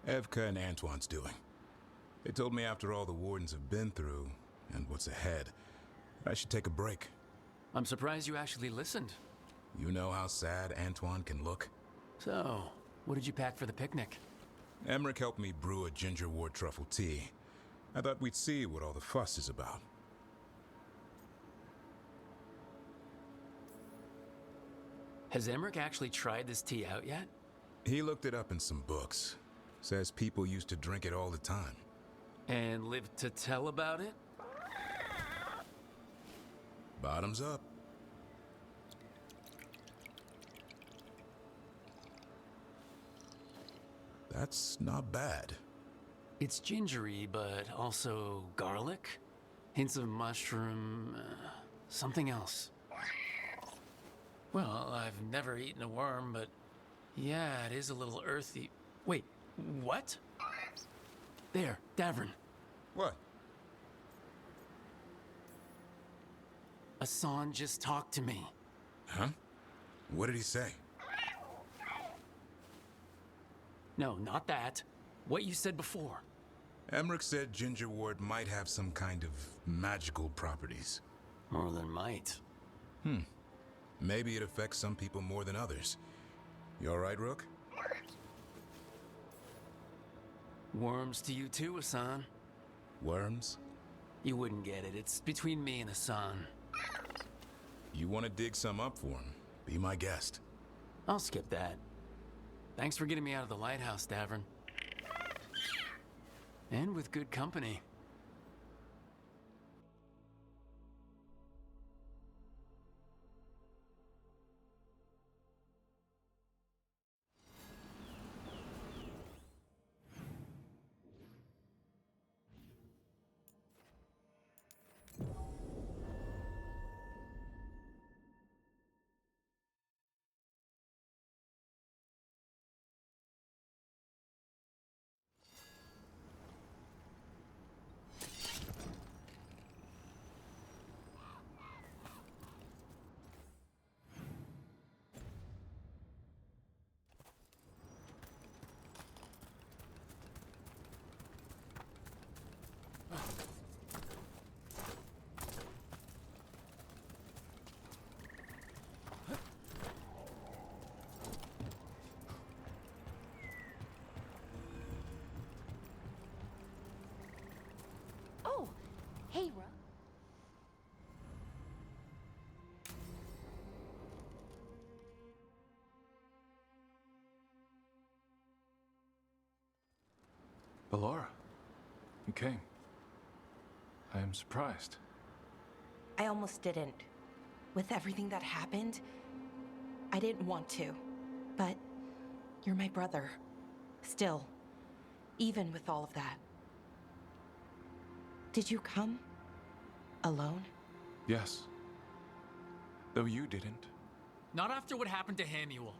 Evka and Antoine's doing. They told me after all the Wardens have been through, and what's ahead, I should take a break. I'm surprised you actually listened. You know how sad Antoine can look? So, what did you pack for the picnic? Emmerich helped me brew a ginger wort truffle tea. I thought we'd see what all the fuss is about. Has Emmerich actually tried this tea out yet? He looked it up in some books. Says people used to drink it all the time. And lived to tell about it? Bottoms up. That's not bad. It's gingery, but also garlic. Hints of mushroom, something else. Well, I've never eaten a worm, but yeah, it is a little earthy. Wait, what? There, Davern. What? Hassan just talked to me. Huh? What did he say? No, not that. What you said before. Emmerich said ginger wort might have some kind of magical properties. More than might. Maybe it affects some people more than others. You all right, Rook? Worms to you too, Hassan. Worms? You wouldn't get it. It's between me and Hassan. You want to dig some up for him? Be my guest. I'll skip that. Thanks for getting me out of the lighthouse, Davern. And with good company. Oh, hey, Rook. Ballora, you came. I am surprised. I almost didn't. With everything that happened, I didn't want to. But you're my brother. Still, even with all of that. Did you come? Alone? Yes. Though you didn't. Not after what happened to Hamuel,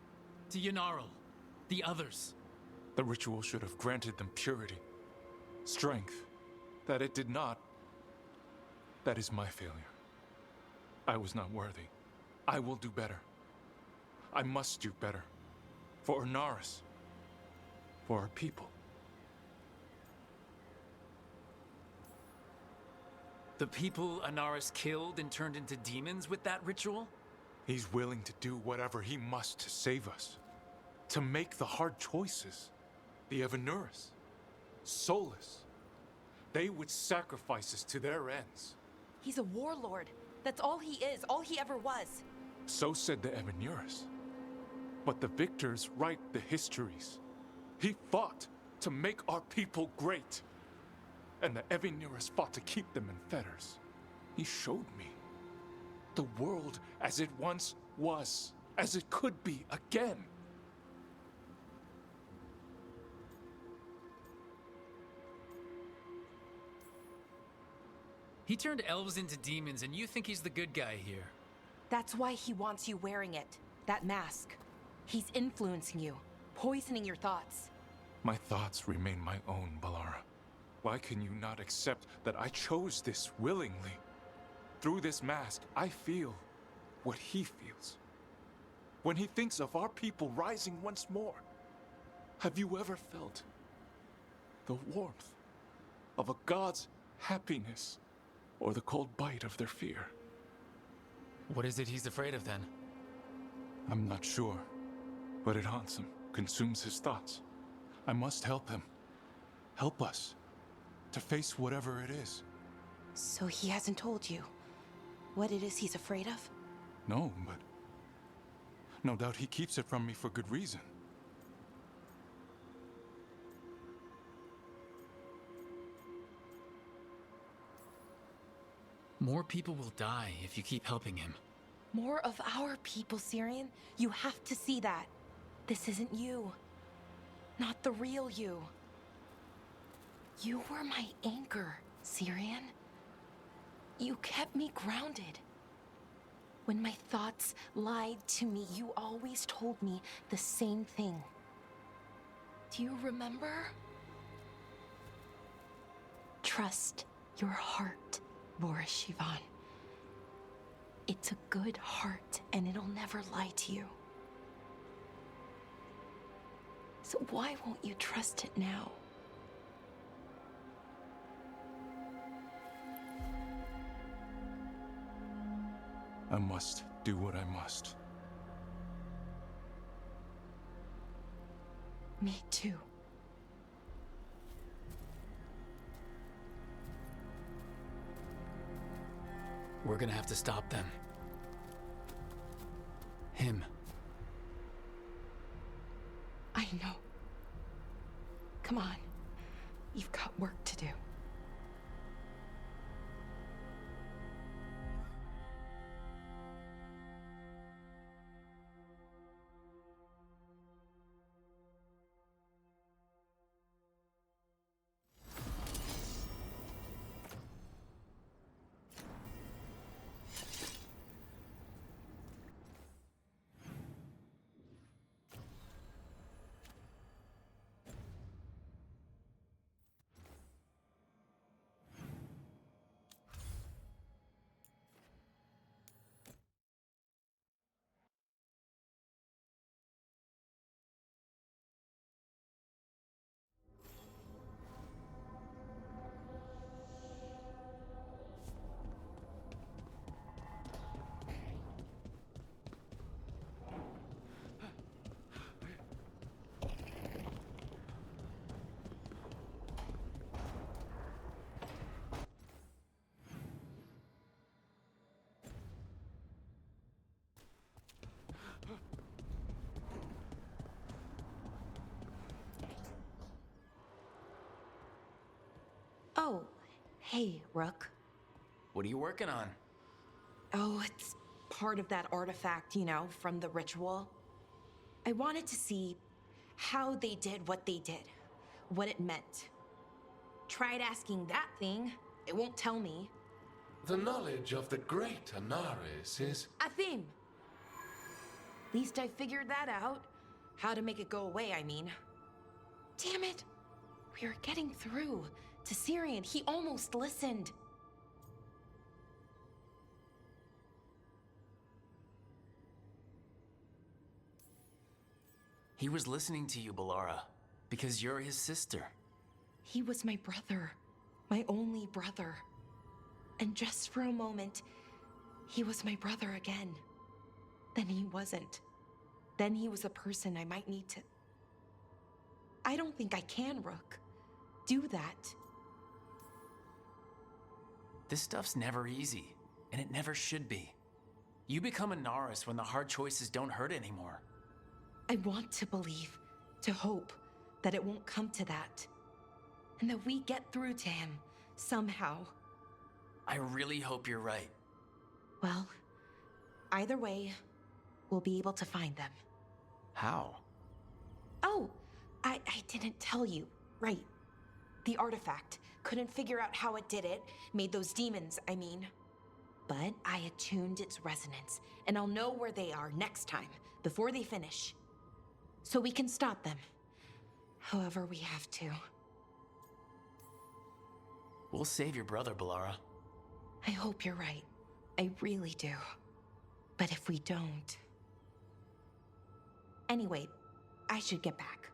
to Yanarl, the others. The ritual should have granted them purity, strength. That it did not. That is my failure. I was not worthy. I will do better. I must do better. For Ernaris. For our people. The people Anaris killed and turned into demons with that ritual? He's willing to do whatever he must to save us. To make the hard choices. The Evanuris. Soulless. They would sacrifice us to their ends. He's a warlord. That's all he is, all he ever was. So said the Evanuris. But the victors write the histories. He fought to make our people great. And the Evanuris fought to keep them in fetters. He showed me the world as it once was, as it could be again. He turned elves into demons, and you think he's the good guy here. That's why he wants you wearing it. That mask. He's influencing you, poisoning your thoughts. My thoughts remain my own, Ballora. Why can you not accept that I chose this willingly? Through this mask, I feel what he feels. When he thinks of our people rising once more, have you ever felt the warmth of a god's happiness or the cold bite of their fear? What is it he's afraid of then? I'm not sure, but it haunts him, consumes his thoughts. I must help him. Help us. To face whatever it is. So he hasn't told you what it is he's afraid of? No, but no doubt he keeps it from me for good reason. More people will die if you keep helping him. More of our people, Syrian. You have to see that. This isn't you. Not the real you. You were my anchor, Syrian. You kept me grounded. When my thoughts lied to me, you always told me the same thing. Do you remember? Trust your heart, Boris Shivan. It's a good heart, and it'll never lie to you. So why won't you trust it now? I must do what I must. Me too. We're gonna have to stop them. Him. I know. Come on. You've got work to do. Oh, hey, Rook. What are you working on? Oh, it's part of that artifact, you know, from the ritual. I wanted to see how they did what they did, what it meant. Tried asking that thing, it won't tell me. The knowledge of the great Anaris is... Athim! Least I figured that out. How to make it go away, I mean. Damn it! We were getting through to Syrian. He almost listened. He was listening to you, Balara, because you're his sister. He was my brother, my only brother. And just for a moment, he was my brother again. Then he wasn't. Then he was a person I might need to... I don't think I can, Rook. Do that. This stuff's never easy, and it never should be. You become a Naris when the hard choices don't hurt anymore. I want to believe, to hope, that it won't come to that. And that we get through to him, somehow. I really hope you're right. Well, either way, we'll be able to find them. How? Oh, I didn't tell you. Right. The artifact. Couldn't figure out how it did it. Made those demons, I mean. But I attuned its resonance, and I'll know where they are next time, before they finish. So we can stop them. However we have to. We'll save your brother, Balara. I hope you're right. I really do. But if we don't... Anyway, I should get back.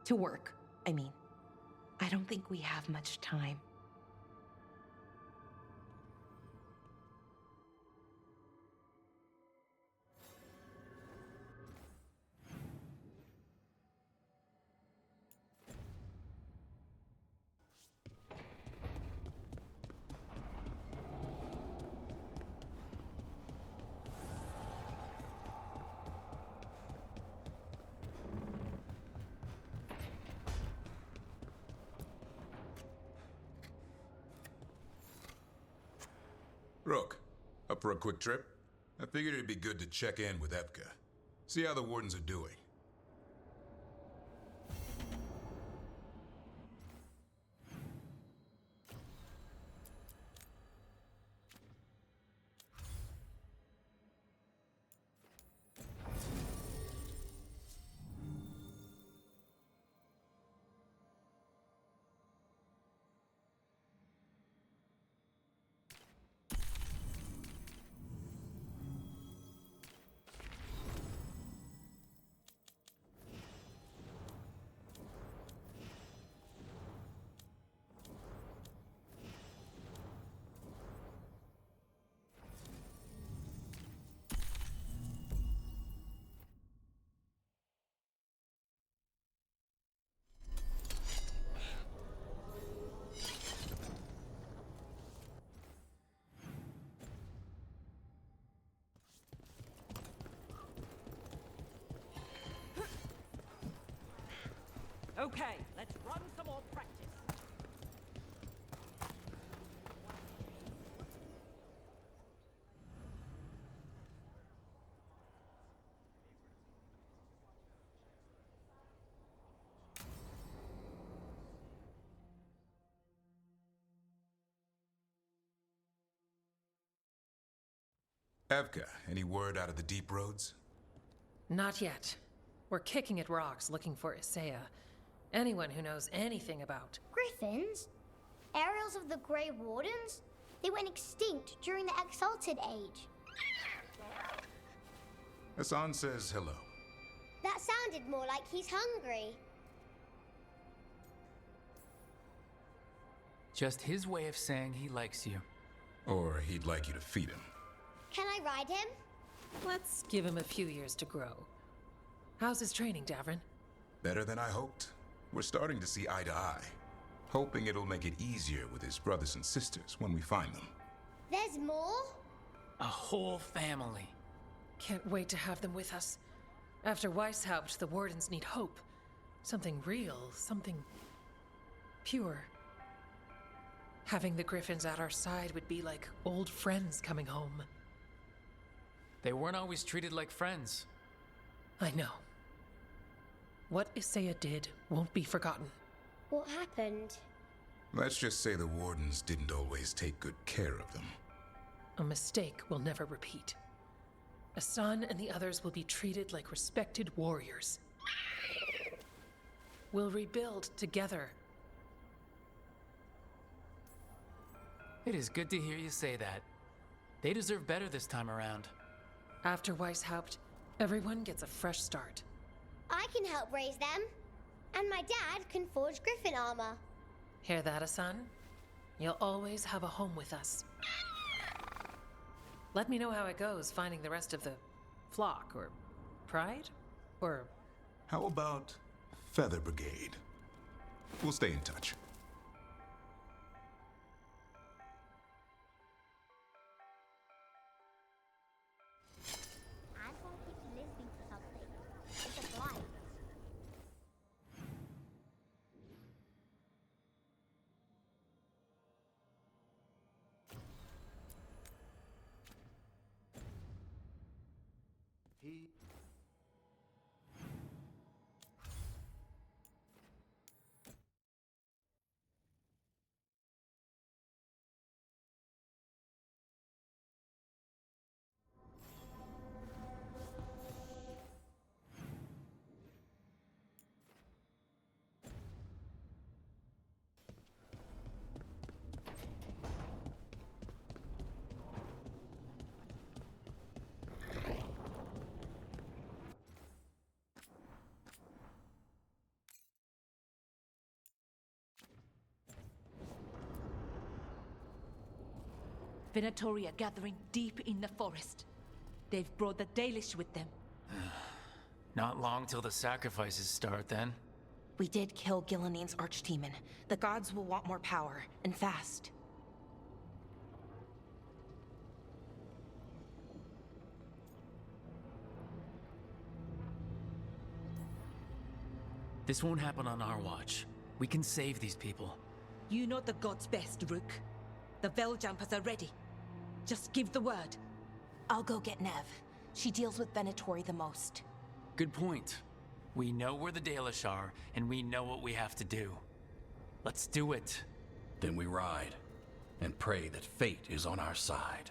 To work, I mean. I don't think we have much time. Rook, up for a quick trip? I figured it'd be good to check in with Evka. See how the Wardens are doing. Okay, let's run some more practice. Evka, any word out of the deep roads? Not yet. We're kicking at rocks looking for Isaiah. Anyone who knows anything about... Griffins? Aerials of the Grey Wardens? They went extinct during the Exalted Age. Hassan says hello. That sounded more like he's hungry. Just his way of saying he likes you. Or he'd like you to feed him. Can I ride him? Let's give him a few years to grow. How's his training, Davrin? Better than I hoped. We're starting to see eye to eye. Hoping it'll make it easier with his brothers and sisters when we find them. There's more? A whole family. Can't wait to have them with us. After Weishaupt, the Wardens need hope. Something real, something pure. Having the Griffins at our side would be like old friends coming home. They weren't always treated like friends. I know. What Isaiah did won't be forgotten. What happened? Let's just say the Wardens didn't always take good care of them. A mistake we'll never repeat. Hassan and the others will be treated like respected warriors. We'll rebuild together. It is good to hear you say that. They deserve better this time around. After Weishaupt, everyone gets a fresh start. I can help raise them. And my dad can forge Griffin armor. Hear that, Hassan? You'll always have a home with us. Let me know how it goes finding the rest of the flock, or pride, or... How about Feather Brigade? We'll stay in touch. I won't keep listening to something. It's a blight. Venatori are gathering deep in the forest. They've brought the Dalish with them. Not long till the sacrifices start, then. We did kill Gilanine's archdemon. The gods will want more power, and fast. This won't happen on our watch. We can save these people. You know the gods best, Rook. The Veiljumpers are ready. Just give the word. I'll go get Nev. She deals with Venatori the most. Good point. We know where the Dalish are, and we know what we have to do. Let's do it. Then we ride, and pray that fate is on our side.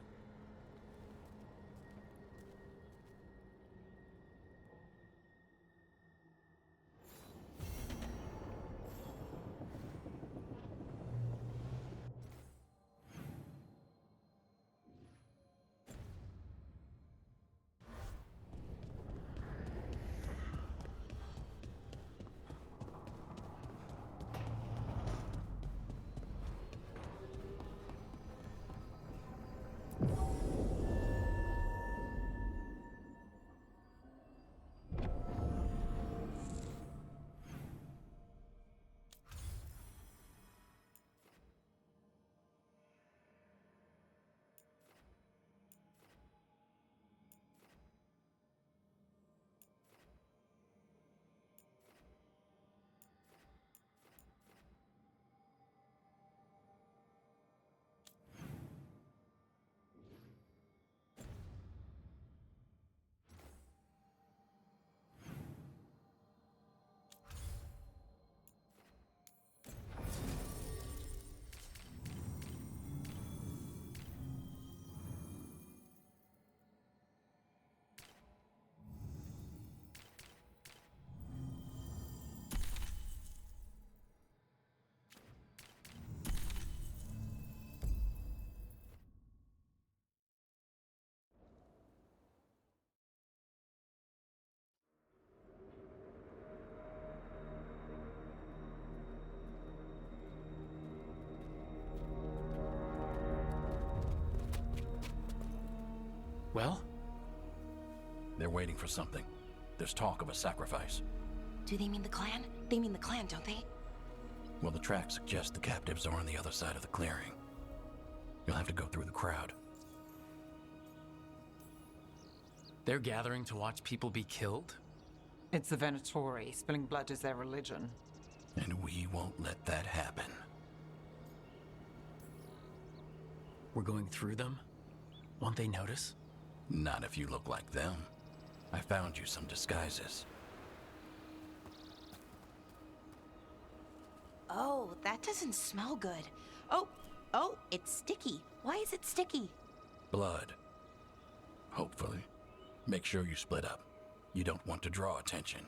Well? They're waiting for something. There's talk of a sacrifice. Do they mean the clan? They mean the clan, don't they? Well, the tracks suggest the captives are on the other side of the clearing. You'll have to go through the crowd. They're gathering to watch people be killed? It's the Venatori. Spilling blood is their religion. And we won't let that happen. We're going through them? Won't they notice? Not if you look like them. I found you some disguises. Oh, that doesn't smell good. Oh, it's sticky. Why is it sticky? Blood. Hopefully. Make sure you split up. You don't want to draw attention.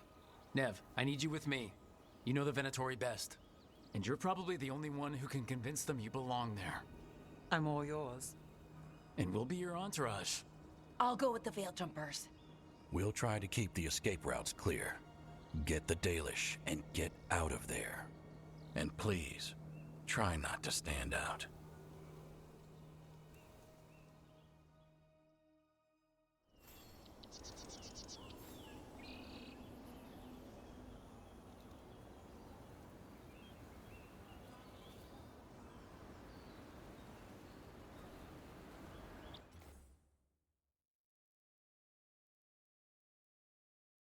Nev, I need you with me. You know the Venatori best. And you're probably the only one who can convince them you belong there. I'm all yours. And we'll be your entourage. I'll go with the Veil Jumpers. We'll try to keep the escape routes clear. Get the Dalish and get out of there. And please, try not to stand out.